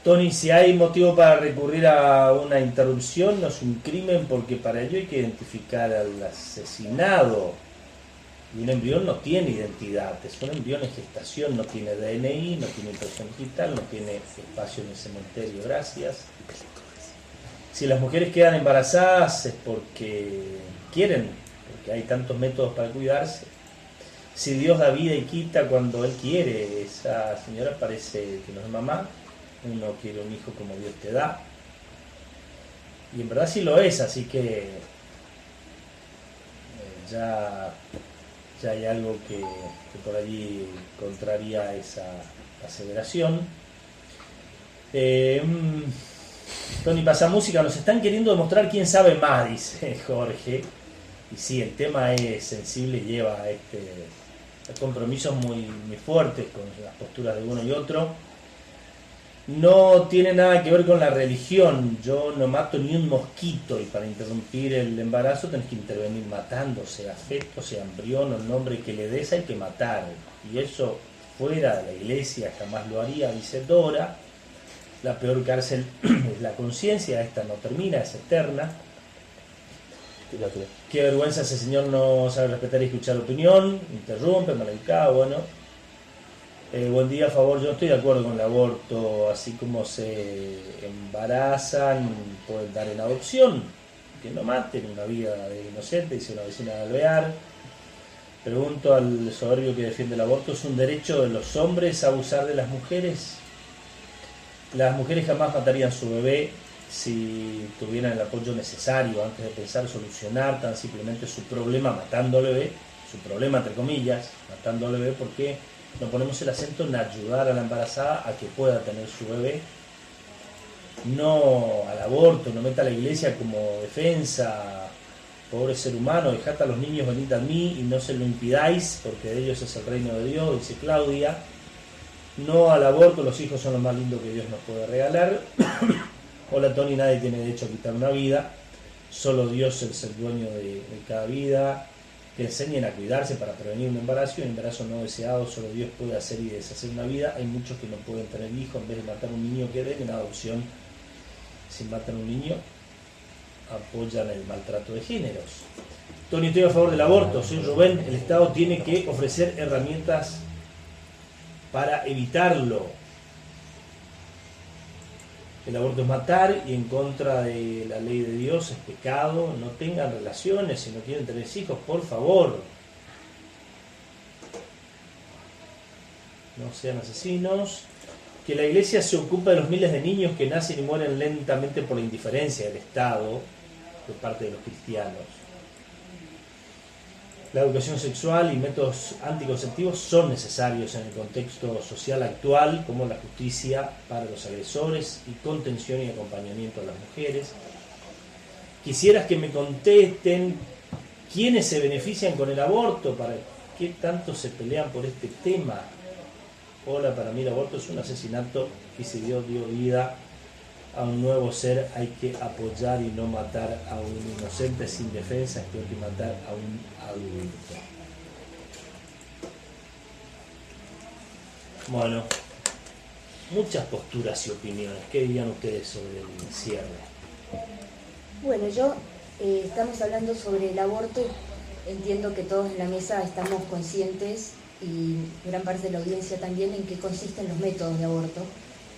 Tony, si hay motivo para recurrir a una interrupción, no es un crimen porque para ello hay que identificar al asesinado. Y un embrión no tiene identidad, es un embrión en gestación, no tiene DNI, no tiene impresión digital, no tiene espacio en el cementerio, gracias. Si las mujeres quedan embarazadas es porque quieren, porque hay tantos métodos para cuidarse. Si Dios da vida y quita cuando Él quiere, esa señora parece que no es mamá. Uno quiere un hijo como Dios te da. Y en verdad sí lo es, así que ya hay algo que por allí contraría esa aseveración. Tony Pasamúsica, nos están queriendo demostrar quién sabe más, dice Jorge. Y sí, el tema es sensible y lleva a compromisos muy fuertes con las posturas de uno y otro. No tiene nada que ver con la religión. Yo no mato ni un mosquito y para interrumpir el embarazo tenés que intervenir matando, sea feto, sea embrión o el nombre que le des, hay que matar. Y eso fuera de la iglesia jamás lo haría, dice Dora. La peor cárcel es la conciencia, esta no termina, es eterna. Qué vergüenza, ese señor no sabe respetar y escuchar opinión, interrumpe, maleducado, bueno. Buen día, a favor, yo no estoy de acuerdo con el aborto, así como se embarazan, pueden dar en adopción, que no maten una vida de inocente, dice una vecina de Alvear. Pregunto al soberbio que defiende el aborto, ¿es un derecho de los hombres abusar de las mujeres? Las mujeres jamás matarían a su bebé si tuvieran el apoyo necesario antes de pensar solucionar tan simplemente su problema matando al bebé, su problema entre comillas, matando al bebé, porque no ponemos el acento en ayudar a la embarazada a que pueda tener su bebé, no al aborto, no meta a la iglesia como defensa, pobre ser humano, dejad a los niños, venid a mí y no se lo impidáis, porque de ellos es el reino de Dios, dice Claudia. No al aborto, los hijos son lo más lindo que Dios nos puede regalar. Hola Tony, nadie tiene derecho a quitar una vida, solo Dios es el dueño de cada vida. Que enseñen a cuidarse para prevenir un embarazo no deseado, solo Dios puede hacer y deshacer una vida. Hay muchos que no pueden tener hijos, en vez de matar a un niño que den en adopción. Si matan a un niño, apoyan el maltrato de géneros. Tony, estoy a favor del aborto, soy Rubén, el Estado tiene que ofrecer herramientas para evitarlo. el aborto es matar y en contra de la ley de Dios es pecado. No tengan relaciones si no quieren tener hijos, por favor. No sean asesinos. Que la Iglesia se ocupa de los miles de niños que nacen y mueren lentamente por la indiferencia del Estado de parte de los cristianos. La educación sexual y métodos anticonceptivos son necesarios en el contexto social actual, como la justicia para los agresores y contención y acompañamiento a las mujeres. Quisieras que me contesten quiénes se benefician con el aborto, para qué tanto se pelean por este tema. Hola, para mí el aborto es un asesinato y si Dios dio vida a un nuevo ser hay que apoyar y no matar a un inocente sin defensa, es peor que matar a un adulto. Bueno, muchas posturas y opiniones. ¿Qué dirían ustedes sobre el cierre? Bueno, estamos hablando sobre el aborto. Entiendo que todos en la mesa estamos conscientes y gran parte de la audiencia también en qué consisten los métodos de aborto,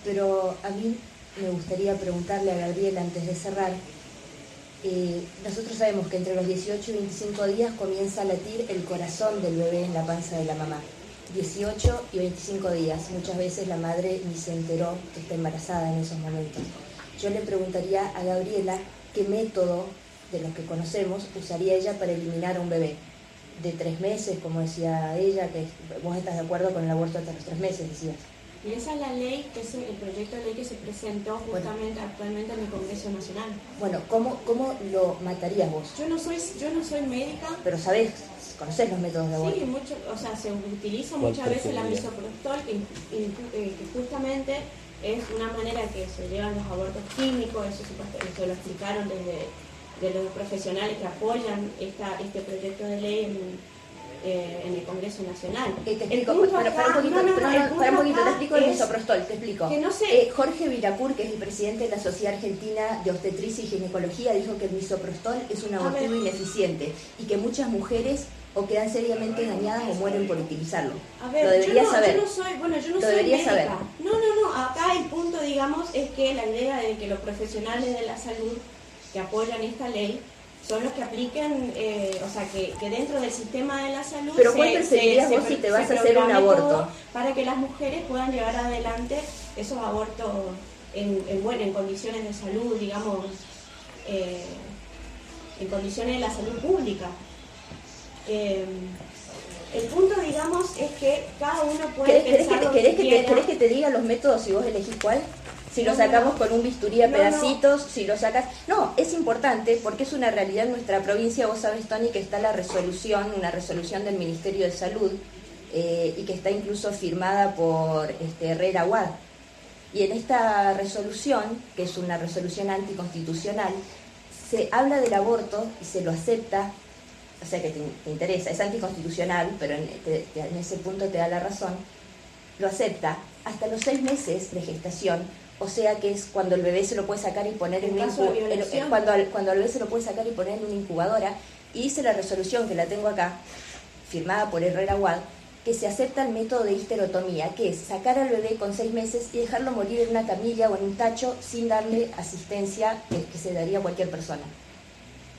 pero a mí me gustaría preguntarle a Gabriela antes de cerrar. Nosotros sabemos que entre los 18 y 25 días comienza a latir el corazón del bebé en la panza de la mamá. 18 y 25 días, muchas veces la madre ni se enteró que está embarazada en esos momentos. Yo le preguntaría a Gabriela qué método de los que conocemos usaría ella para eliminar a un bebé de 3 meses, como decía ella, que vos estás de acuerdo con el aborto hasta los 3 meses, decías. Y esa es la ley, que es el proyecto de ley que se presentó justamente actualmente en el Congreso Nacional. Bueno, ¿cómo lo matarías vos? Yo no soy médica. Pero conocés los métodos de aborto. Sí, se utiliza muchas veces la misoprostol, que justamente es una manera que se llevan los abortos químicos. Eso lo explicaron de los profesionales que apoyan este proyecto de ley en el Congreso Nacional. Te explico, para un poquito, te explico el misoprostol, te explico. Que no sé. Jorge Viracur, que es el presidente de la Sociedad Argentina de Obstetricia y Ginecología, dijo que el misoprostol es un abortivo ineficiente y que muchas mujeres o quedan seriamente dañadas o mueren por utilizarlo. A ver, lo deberías saber. Yo no soy médica. Saber. No, acá el punto, digamos, es que la idea de que los profesionales de la salud que apoyan esta ley son los que apliquen, que dentro del sistema de la salud. Pero ¿cuál preferirías vos si te vas a hacer un aborto? Para que las mujeres puedan llevar adelante esos abortos en condiciones de salud, digamos, en condiciones de la salud pública. El punto, digamos, es que cada uno puede pensar lo que quiera. ¿Querés que te diga los métodos si vos elegís cuál? Si lo sacamos con un bisturí a pedacitos, si lo sacas... No, es importante porque es una realidad en nuestra provincia. Vos sabés, Tony, que está una resolución del Ministerio de Salud y que está incluso firmada por Herrera Aguad. Y en esta resolución, que es una resolución anticonstitucional, se habla del aborto y se lo acepta, o sea que te interesa, es anticonstitucional, pero en ese punto te da la razón, lo acepta hasta los 6 meses de gestación. O sea que es cuando el bebé se lo puede sacar y poner en cuando el bebé se lo puede sacar y poner en una incubadora. Y dice la resolución, que la tengo acá, firmada por Herrera Aguad, que se acepta el método de histerotomía, que es sacar al bebé con 6 meses y dejarlo morir en una camilla o en un tacho sin darle asistencia que se daría a cualquier persona.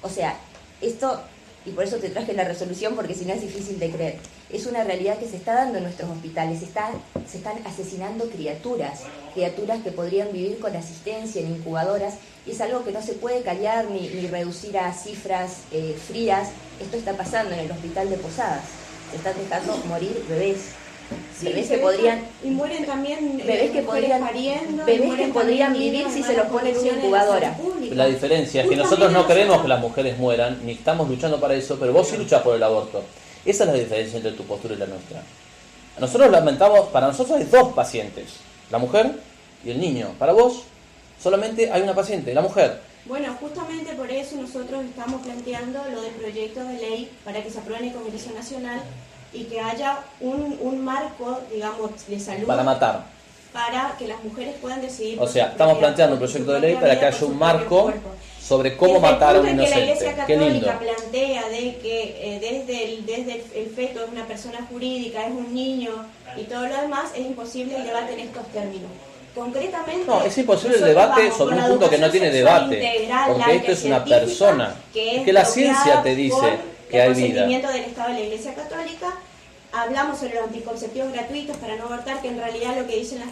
O sea, esto, y por eso te traje la resolución, porque si no es difícil de creer, es una realidad que se está dando en nuestros hospitales. Se están asesinando criaturas que podrían vivir con asistencia en incubadoras, y es algo que no se puede callar ni reducir a cifras frías. Esto está pasando en el hospital de Posadas. Se están dejando morir bebés. Sí, bebés que podrían... Y mueren también bebés que podrían pariendo, bebés que podrían vivir si se los ponen en una incubadora. La diferencia es que nosotros no queremos que las mujeres mueran, ni estamos luchando para eso, pero vos sí luchás por el aborto. Esa es la diferencia entre tu postura y la nuestra. Nosotros lamentamos, para nosotros hay 2 pacientes, la mujer y el niño. Para vos solamente hay una paciente, la mujer. Bueno, justamente por eso nosotros estamos planteando lo del proyecto de ley para que se apruebe en el Congreso Nacional y que haya un marco, digamos, de salud para matar, para que las mujeres puedan decidir. O sea, estamos planteando un proyecto de ley para que haya un marco sobre cómo matar a un inocente. Que la Iglesia Qué lindo. Católica plantea de que desde el feto es una persona jurídica, es un niño y todo lo demás, es imposible el debate en estos términos. concretamente... No, es imposible el debate sobre un punto que no tiene debate, porque esto es una persona. Es que la ciencia te dice que hay vida. El consentimiento del Estado de la Iglesia Católica. Hablamos sobre los anticonceptivos gratuitos para no abortar, que en realidad lo que dicen las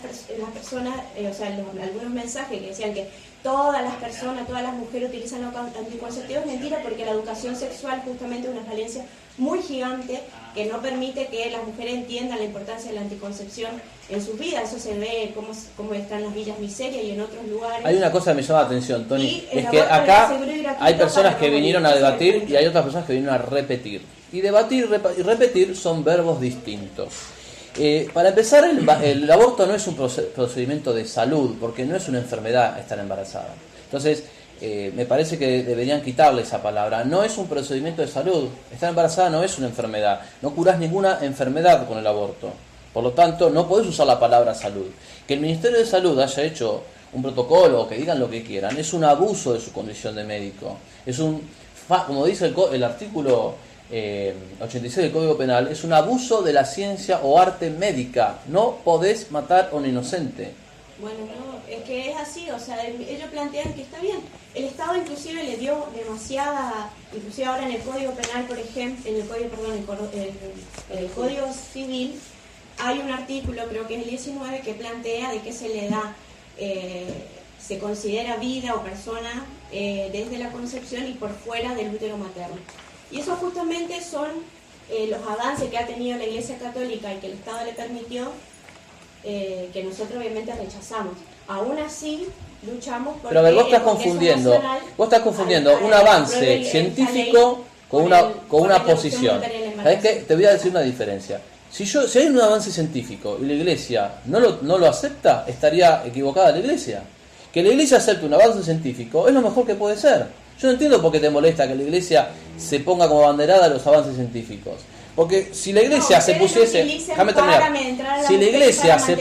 personas, o sea, algunos mensajes que decían que todas las personas, todas las mujeres utilizan los anticonceptivos, es mentira, porque la educación sexual justamente es una falencia muy gigante que no permite que las mujeres entiendan la importancia de la anticoncepción en sus vidas. Eso se ve cómo están en las villas miserias y en otros lugares. Hay una cosa que me llama la atención, Tony, es que acá hay personas que vinieron a debatir y hay otras personas que vinieron a repetir. Y debatir y repetir son verbos distintos. Para empezar, el aborto no es un procedimiento de salud, porque no es una enfermedad estar embarazada. Entonces, me parece que deberían quitarle esa palabra. No es un procedimiento de salud. Estar embarazada no es una enfermedad. No curás ninguna enfermedad con el aborto. Por lo tanto, no podés usar la palabra salud. Que el Ministerio de Salud haya hecho un protocolo o que digan lo que quieran, es un abuso de su condición de médico. Es como dice el artículo 86 del Código Penal, es un abuso de la ciencia o arte médica. No podés matar a un inocente. Bueno, no, es que es así, o sea, ellos plantean que está bien. El Estado inclusive le dio demasiada, inclusive ahora en el Código Penal, por ejemplo, en el Código Civil, hay un artículo, creo que es el 19, que plantea de que se le da, se considera vida o persona desde la concepción y por fuera del útero materno. Y eso justamente son los avances que ha tenido la Iglesia Católica y que el Estado le permitió, que nosotros obviamente rechazamos. Aún así, luchamos por... Pero a ver, vos estás confundiendo un avance científico con una posición. ¿Sabés qué? Te voy a decir una diferencia. Si hay un avance científico y la Iglesia no lo acepta, estaría equivocada la Iglesia. Que la Iglesia acepte un avance científico es lo mejor que puede ser. Yo no entiendo por qué te molesta que la Iglesia se ponga como banderada a los avances científicos. Porque si la Iglesia se pusiese... Déjame terminar. Si la Iglesia se...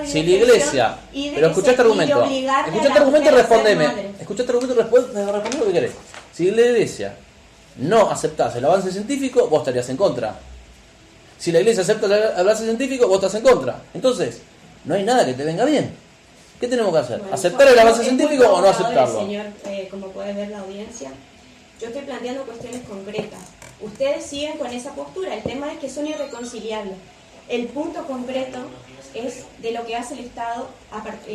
Si la Iglesia... Pero escuchá este argumento. Escuchá este argumento y respondeme. Escuchá este argumento y respondeme lo que querés. Si la Iglesia no aceptase el avance científico, vos estarías en contra. Si la Iglesia acepta el avance científico, vos estás en contra. Entonces, no hay nada que te venga bien. ¿Qué tenemos que hacer? Bueno, ¿aceptar el avance científico o no aceptarlo? Señor, como puede ver la audiencia, yo estoy planteando cuestiones concretas. Ustedes siguen con esa postura. El tema es que son irreconciliables. El punto concreto es de lo que hace el Estado,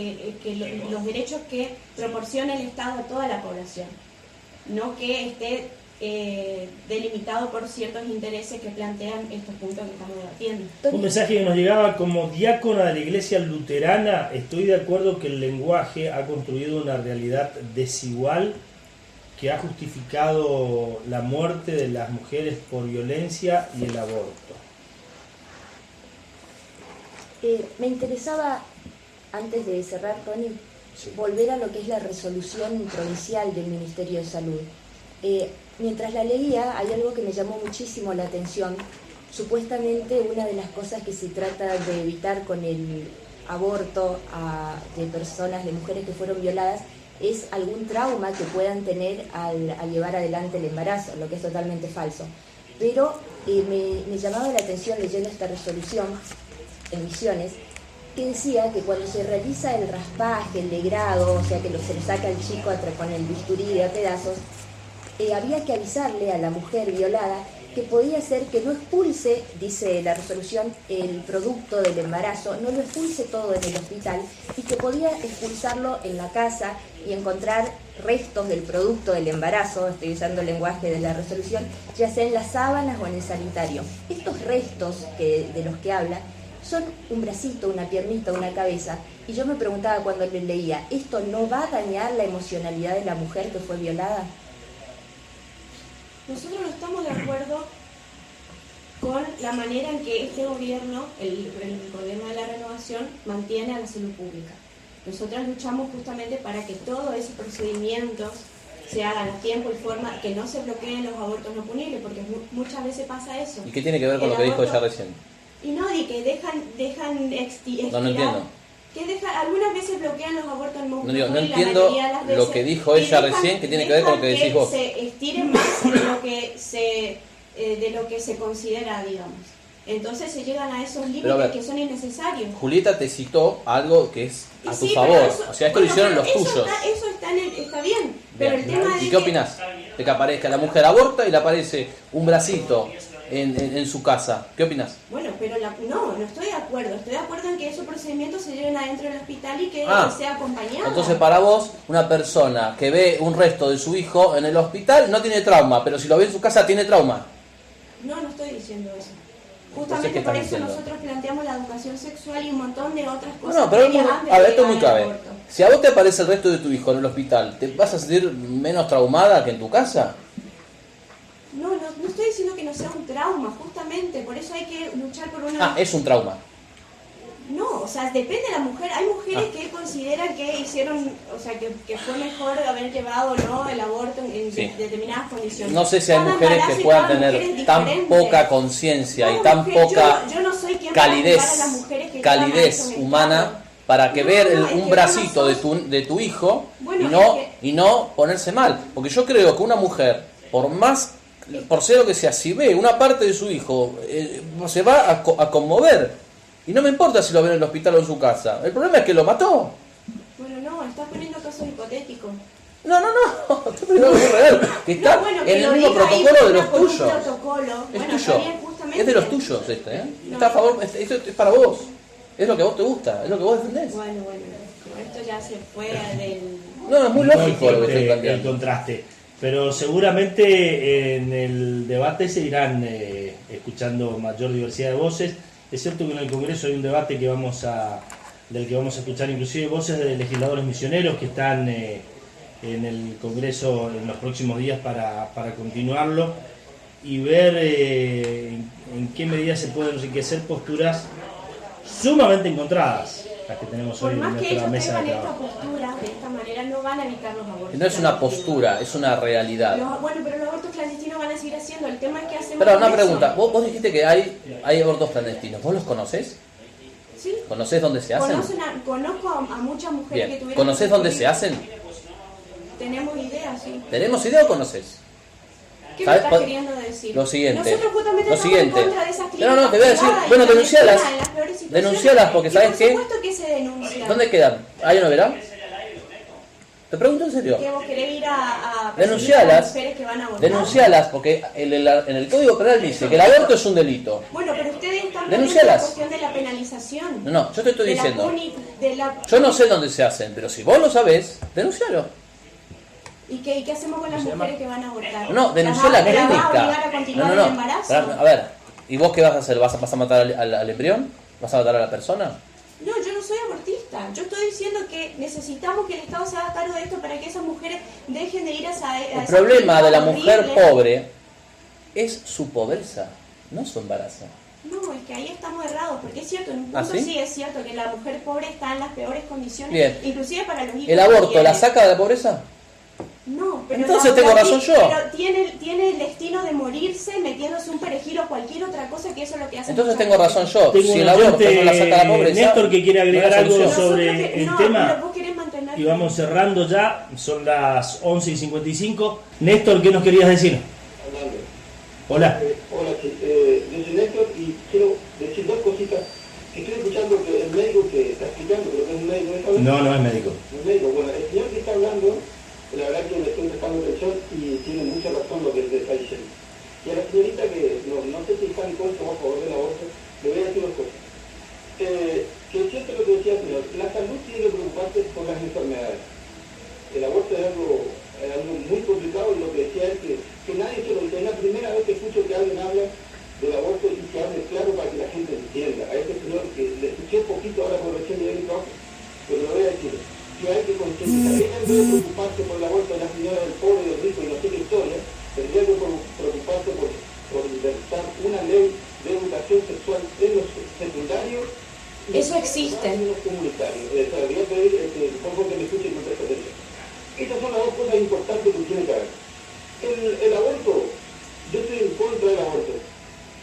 que los derechos que proporciona el Estado a toda la población. No que esté delimitado por ciertos intereses que plantean estos puntos que estamos debatiendo. Un mensaje que nos llegaba: como diácona de la Iglesia Luterana, estoy de acuerdo que el lenguaje ha construido una realidad desigual que ha justificado la muerte de las mujeres por violencia y el aborto. Me interesaba, antes de cerrar, Tony, volver a lo que es la resolución provincial del Ministerio de Salud. Mientras la leía, hay algo que me llamó muchísimo la atención. Supuestamente una de las cosas que se trata de evitar con el aborto de personas, de mujeres que fueron violadas, es algún trauma que puedan tener al llevar adelante el embarazo, lo que es totalmente falso. Pero me llamaba la atención leyendo esta resolución en Misiones, que decía que cuando se realiza el raspaje, el degrado, o sea que se le saca al chico con el bisturí de a pedazos, había que avisarle a la mujer violada que podía ser que no expulse, dice la resolución, el producto del embarazo, no lo expulse todo en el hospital y que podía expulsarlo en la casa y encontrar restos del producto del embarazo, estoy usando el lenguaje de la resolución, ya sea en las sábanas o en el sanitario. Estos restos de los que habla son un bracito, una piernita, una cabeza, y yo me preguntaba cuando le leía, ¿esto no va a dañar la emocionalidad de la mujer que fue violada? Nosotros no estamos de acuerdo con la manera en que este gobierno, el gobierno de la Renovación, mantiene a la salud pública. Nosotros luchamos justamente para que todos esos procedimientos se hagan a tiempo y forma, que no se bloqueen los abortos no punibles, porque muchas veces pasa eso. ¿Y qué tiene que ver con lo que dijo ella recién? Y no, y que dejan estirar. No entiendo. Algunas veces bloquean los abortos no punibles. No entiendo lo que dijo ella recién, que tiene que ver con lo que decís vos. Se estiren más de lo que se considera, digamos. Entonces se llegan a esos Pero a límites ver, que son innecesarios. Julieta te citó algo que es a Y tu sí, favor. pero eso- O sea, esto bueno, lo hicieron pero los tuyos. Eso está bien, pero el Bien. tema ¿Y de qué opinás? De que aparezca la mujer aborta y le aparece un bracito en su casa. ¿Qué opinás? Bueno, pero no estoy de acuerdo. Estoy de acuerdo en que esos procedimientos se lleven adentro del hospital y que sea acompañado. Entonces para vos, una persona que ve un resto de su hijo en el hospital no tiene trauma, pero si lo ve en su casa tiene trauma. No estoy diciendo eso. ¿qué Justamente estás por eso diciendo? nosotros planteamos la educación sexual y un montón de otras cosas. No, pero que van a ver, esto es desde muy el clave. aborto. Si a vos te aparece el resto de tu hijo en el hospital, ¿te vas a sentir menos traumada que en tu casa? No estoy diciendo que no sea un trauma, justamente. Por eso hay que luchar por una... Ah, es un trauma. No, o sea, depende de la mujer. Hay mujeres que consideran que hicieron, o sea, que fue mejor haber llevado o no el aborto en Sí. determinadas condiciones. No sé si hay Cada mujeres embarazo que y puedan cada mujer tener es tan diferente. poca conciencia y Cada tan mujer- poca yo no soy quien para juzgar a las calidez, mujeres que llevan a calidez eso en humana estado. para que No, ver no, es un que bracito vos no de tu hijo Bueno, y no ponerse mal. Porque yo creo que una mujer, por ser lo que sea, si ve una parte de su hijo, se va a conmover. Y no me importa si lo ve en el hospital o en su casa. El problema es que lo mató. Bueno, no, estás poniendo casos hipotéticos. No, estoy poniendo algo real. Que está No, bueno, en que el lo mismo diga ahí protocolo de los con un tuyos. protocolo. Es Bueno, tuyo. está bien, justamente. Es de los tuyos este, ¿eh? No. Está a favor, esto es para vos. Es lo que a vos te gusta, es lo que vos defendés. Bueno, esto ya se fue del... No, es muy lógico lo que estoy el planteando. contraste. Pero seguramente en el debate se irán escuchando mayor diversidad de voces. Es cierto que en el Congreso hay un debate del que vamos a escuchar inclusive voces de legisladores misioneros que están en el Congreso en los próximos días para continuarlo y ver en qué medida se pueden enriquecer posturas sumamente encontradas, las que tenemos Por hoy en más que nuestra ellos mesa de tengan esta trabajo. postura, de esta manera no van a evitar los abortos. No es una clandestinos. postura, es una realidad. Bueno, pero los abortos clandestinos van a seguir haciendo. El tema es que hacemos. Pero una con eso. pregunta, vos dijiste que hay abortos clandestinos, ¿vos los conocés? Sí. ¿Conocés dónde se hacen? Conozco a muchas mujeres que Bien, tuvieron. ¿conocés dónde se hacen? Tenemos idea, sí. ¿Tenemos idea o conoces? ¿Qué me ¿Sabes? estás queriendo decir? Lo siguiente. Nosotros justamente Lo estamos siguiente. en contra de esas clínicas No, te voy a decir. privadas y Bueno, denuncialas. clandestinas en las peores situaciones. Denuncialas porque Y ¿sabes por qué? supuesto que se denuncian. ¿Dónde quedan? ¿Hay una verá? Te pregunto en serio. Que vos querés ir a Denuncialas. a las mujeres que van a abortar. Denuncialas porque en el Código Penal dice que el aborto es un delito. Bueno, pero ustedes están Denuncialas. la cuestión de la penalización. No, yo te estoy De la diciendo. Yo Yo no sé dónde se hacen, pero si vos lo sabés, denuncialo. ¿Y qué hacemos con las mujeres que van a abortar? No, denuncia la ¿Las va a clínica. obligar a continuar el embarazo? A ver, ¿y vos qué vas a hacer? ¿Vas a matar al embrión? ¿Vas a matar a la persona? No, yo no soy abortista. Yo estoy diciendo que necesitamos que el Estado se haga cargo de esto para que esas mujeres dejen de ir a esa... El problema de la mujer pobre es su pobreza, no su embarazo. No, es que ahí estamos errados, porque es cierto, en un punto ¿Ah, sí? sí es cierto que la mujer pobre está en las peores condiciones, Bien. inclusive para los hijos. ¿El que aborto tiene. la saca de la pobreza? No, pero Entonces tengo razón yo. Pero tiene el destino de morirse metiéndose un perejil o cualquier otra cosa, que eso es lo que hace. Entonces mucha tengo gente. razón yo. Tengo Si un el aborto no la saca de la oyente, pobreza... Néstor, que quiere agregar no es la algo solución. sobre Nosotros que- el no, tema. pero vos querés mantener... Y vamos cerrando ya, son las 11:55. Néstor, ¿qué nos querías decir? Hablando. Hola. Hola, yo soy Néstor y quiero decir dos cositas. Que estoy escuchando que el médico que está explicando, creo que es un médico, ¿está hablando? No, no es médico. Un médico. Bueno, el señor que está hablando, la verdad que le estoy prestando atención y tiene mucha razón lo que le está diciendo. Y a la señorita que no sé si está en contra o a favor del aborto, le voy a decir dos cosas. Que es cierto lo que decía el señor, la salud tiene que preocuparse por las enfermedades. El aborto es algo muy complicado y lo que decía es que nadie se lo dice. Es la primera vez que escucho que alguien habla del aborto y que hable claro para que la gente entienda. A este señor que le escuché un poquito ahora por recién de mi trabajo, pero le voy a decir que hay que concientizar. Ella en vez de preocuparse por el aborto de la señora del pobre, del rico y no sé qué historia, tendría que preocuparse por inventar una ley de educación sexual en los secundarios. Eso existe. En los comunitarios. Voy a pedir por favor que me escuchen con mucha atención. Estas son las dos cosas importantes que tiene que haber. El aborto, yo estoy en contra del aborto.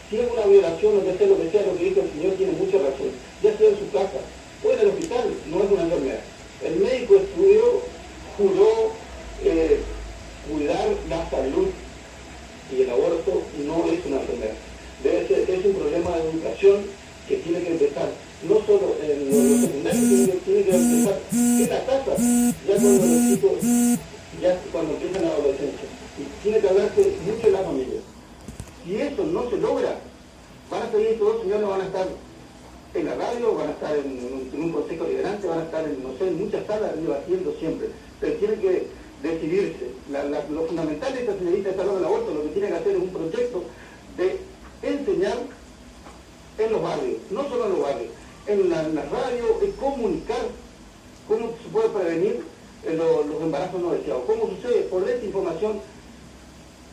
Si es una violación, lo que sea, lo que dijo el señor tiene mucha razón. Ya sea en su casa o en el hospital, no es una enfermedad. El médico estudió, juró cuidar la salud y el aborto no es una enfermedad. Es un problema de educación que tiene que empezar, no solo en los secundarios, tiene que empezar en la casa, ya cuando los chicos, ya cuando empiezan la adolescencia. Y tiene que hablarse mucho en la familia. Si eso no se logra, van a salir estos dos señores, van a estar en la radio, van a estar en un consejo liberante, van a estar en, no sé, en muchas salas debatiendo siempre. Pero tienen que decidirse. Lo fundamental de esta señorita está hablando del aborto, lo que tiene que hacer es un proyecto de enseñar en los barrios, no solo en los barrios, en la radio, es comunicar cómo se puede prevenir los embarazos no deseados, cómo sucede, por esta información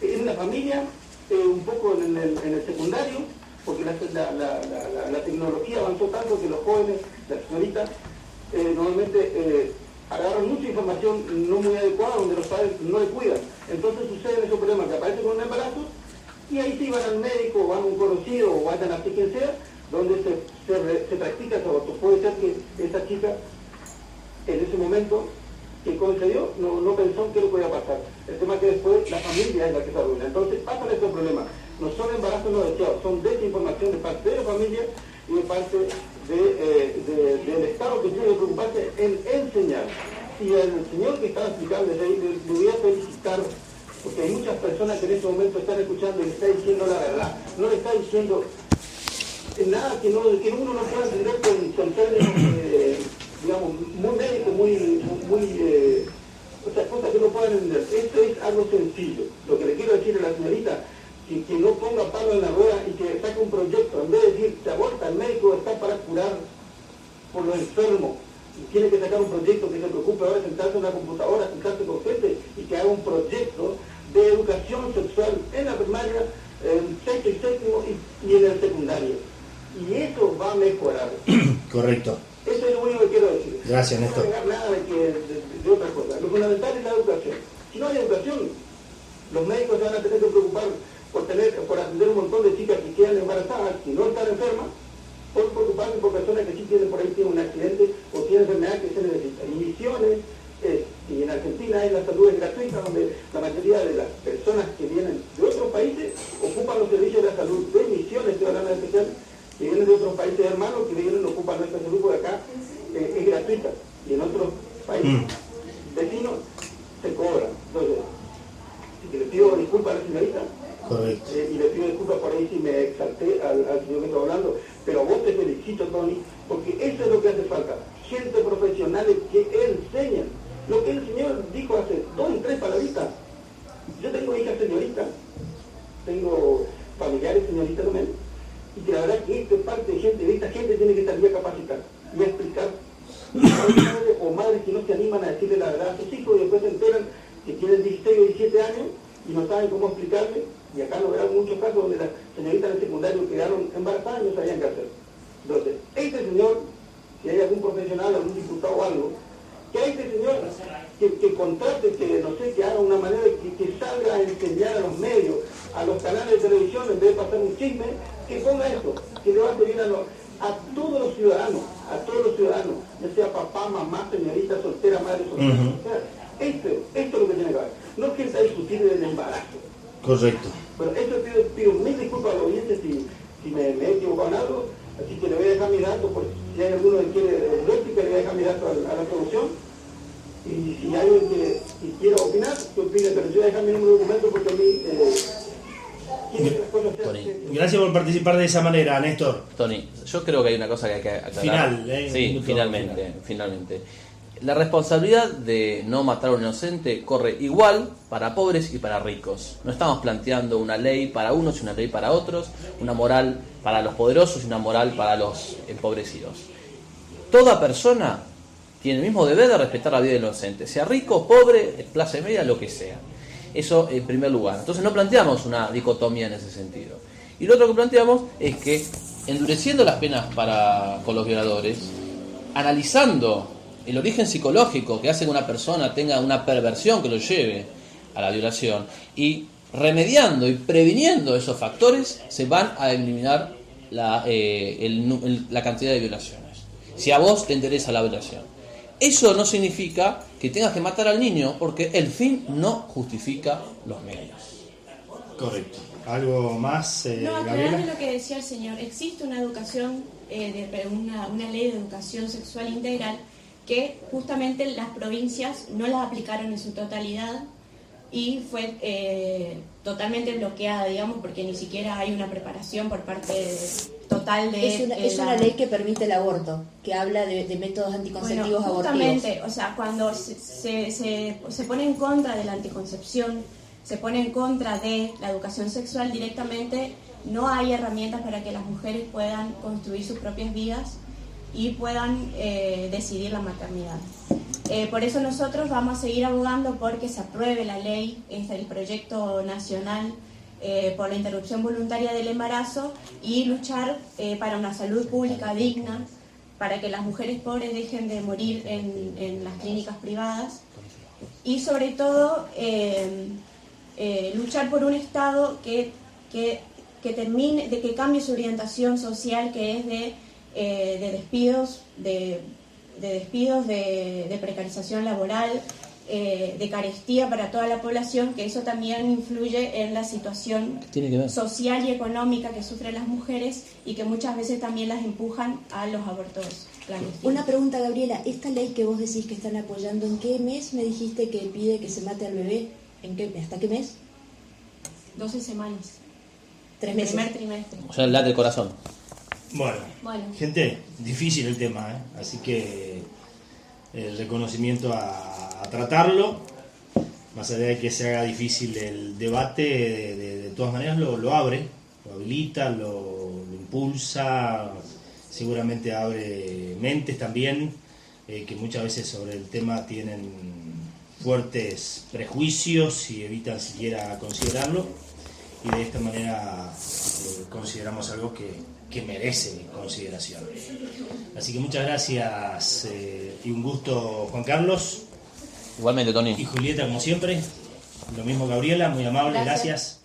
en la familia, un poco en el secundario, porque la tecnología avanzó tanto que los jóvenes, las señoritas, normalmente agarran mucha información no muy adecuada donde los padres no le cuidan. Entonces suceden esos problemas que aparecen con un embarazo y ahí sí van al médico, van a un conocido o vayan a quien sea, donde se practica ese aborto. Puede ser que esa chica en ese momento que concedió no pensó en qué le podía pasar. El tema es que después la familia es la que se arruina. Entonces pasan estos problemas. No son embarazos no deseados, son desinformación de parte de la familia y de parte del Estado, que tiene que preocuparse en enseñar. Y el señor que estaba explicando desde ahí, le voy a felicitar, porque hay muchas personas que en este momento están escuchando y le está diciendo la verdad. No le está diciendo nada que uno no pueda entender con términos, digamos, muy médicos, o sea, cosas que no puedan entender. Esto es algo sencillo. Lo que le quiero decir a la señorita, que no ponga palo en la rueda y que saque un proyecto. En vez de decir, se aborta, el médico está para curar por los enfermos. Y tiene que sacar un proyecto que se preocupe ahora de sentarse en una computadora, sentarse con gente y que haga un proyecto de educación sexual en la primaria, en sexto y séptimo y en el secundario. Y eso va a mejorar. Correcto. Eso es lo único que quiero decir. Gracias, Néstor. No voy a nada de otra cosa. Lo fundamental es la educación. Si no hay educación, los médicos se van a tener que preocupar por atender un montón de chicas que quedan embarazadas, que no están enfermas, por preocuparse por personas que sí tienen por ahí tienen un accidente o tienen enfermedad que se necesita. Y Misiones, y en Argentina la salud es gratuita, donde la mayoría de las personas que vienen de otros países ocupan los servicios de la salud de Misiones, estoy hablando en especial, que vienen de otros países hermanos, que vienen ocupan nuestra salud, porque acá es gratuita, y en otros países vecinos se cobra. Entonces, si le pido disculpas a la señorita, correcto. Y le pido disculpas por ahí si me exalté al señor que está hablando, pero a vos te felicito, Tony, porque eso es lo que hace falta, gente profesional que enseñan. Lo que el señor dijo hace 2 y 3 palabritas. Yo tengo hijas señoritas, tengo familiares señoritas también, y que la verdad que esta parte de esta gente tiene que estar bien capacitada y a explicar padres o madres que no se animan a decirle la verdad a sus hijos y después se enteran que tienen 16 o 17 años y no saben cómo explicarle, y acá lo verán muchos casos donde las señoritas del secundario quedaron embarazadas y no sabían qué hacer. Entonces, este señor, si hay algún profesional, algún diputado o algo, que a este señor que contrate, que no sé, que haga una manera que salga a enseñar a los medios, a los canales de televisión, en vez de pasar un chisme, que ponga esto, que le va a servir a todos los ciudadanos, ya sea papá, mamá, señorita, soltera, madre soltera. O sea, esto es lo que tiene que haber. No es que está discutir del embarazo. Correcto. Bueno, eso pido mil disculpas a los oyentes si me he equivocado en algo, así que le voy a dejar mi dato, por si hay alguno que quiere réplica, le voy a dejar mi dato a la producción, y si hay alguien que quiera opinar, que opine, pero yo voy a dejar mi número de documento porque a mí quiero que las cosas sean... Gracias por participar de esa manera, Néstor. Tony, yo creo que hay una cosa que hay que aclarar. Sí, finalmente. La responsabilidad de no matar a un inocente corre igual para pobres y para ricos. No estamos planteando una ley para unos y una ley para otros, una moral para los poderosos y una moral para los empobrecidos. Toda persona tiene el mismo deber de respetar la vida del inocente, sea rico, pobre, clase media, lo que sea. Eso en primer lugar. Entonces no planteamos una dicotomía en ese sentido. Y lo otro que planteamos es que, endureciendo las penas con los violadores, analizando el origen psicológico que hace que una persona tenga una perversión que lo lleve a la violación y remediando y previniendo esos factores, se van a eliminar la cantidad de violaciones. Si a vos te interesa la violación. Eso no significa que tengas que matar al niño, porque el fin no justifica los medios. Correcto. ¿Algo más, No, Gabriela? aclarando lo que decía el señor, existe una educación, una ley de educación sexual integral que justamente las provincias no las aplicaron en su totalidad y fue totalmente bloqueada, digamos, porque ni siquiera hay una preparación por parte total de... Es una ley que permite el aborto, que habla de métodos anticonceptivos justamente, abortivos. o sea, cuando se pone en contra de la anticoncepción, se pone en contra de la educación sexual directamente, no hay herramientas para que las mujeres puedan construir sus propias vidas y puedan decidir la maternidad. Por eso nosotros vamos a seguir abogando porque se apruebe la ley, el proyecto nacional por la interrupción voluntaria del embarazo y luchar para una salud pública digna, para que las mujeres pobres dejen de morir en las clínicas privadas y sobre todo luchar por un Estado que termine, de que cambie su orientación social, que es de despidos, de precarización laboral, de carestía para toda la población, que eso también influye en la situación social y económica que sufren las mujeres y que muchas veces también las empujan a los abortos clandestinos. Una pregunta, Gabriela, esta ley que vos decís que están apoyando, ¿en qué mes me dijiste que pide que se mate al bebé? ¿Hasta qué mes? 12 semanas. 3 meses. Primer trimestre. O sea, el late el corazón. Bueno, Bueno. gente, difícil el tema, así que el reconocimiento a tratarlo, más allá de que se haga difícil el debate, de todas maneras lo abre, lo habilita, lo impulsa, seguramente abre mentes también, que muchas veces sobre el tema tienen fuertes prejuicios y evitan siquiera considerarlo, y de esta manera consideramos algo que merece consideración. Así que muchas gracias y un gusto, Juan Carlos. Igualmente, Tony. Y Julieta, como siempre. Lo mismo, Gabriela, muy amable, Gracias. gracias.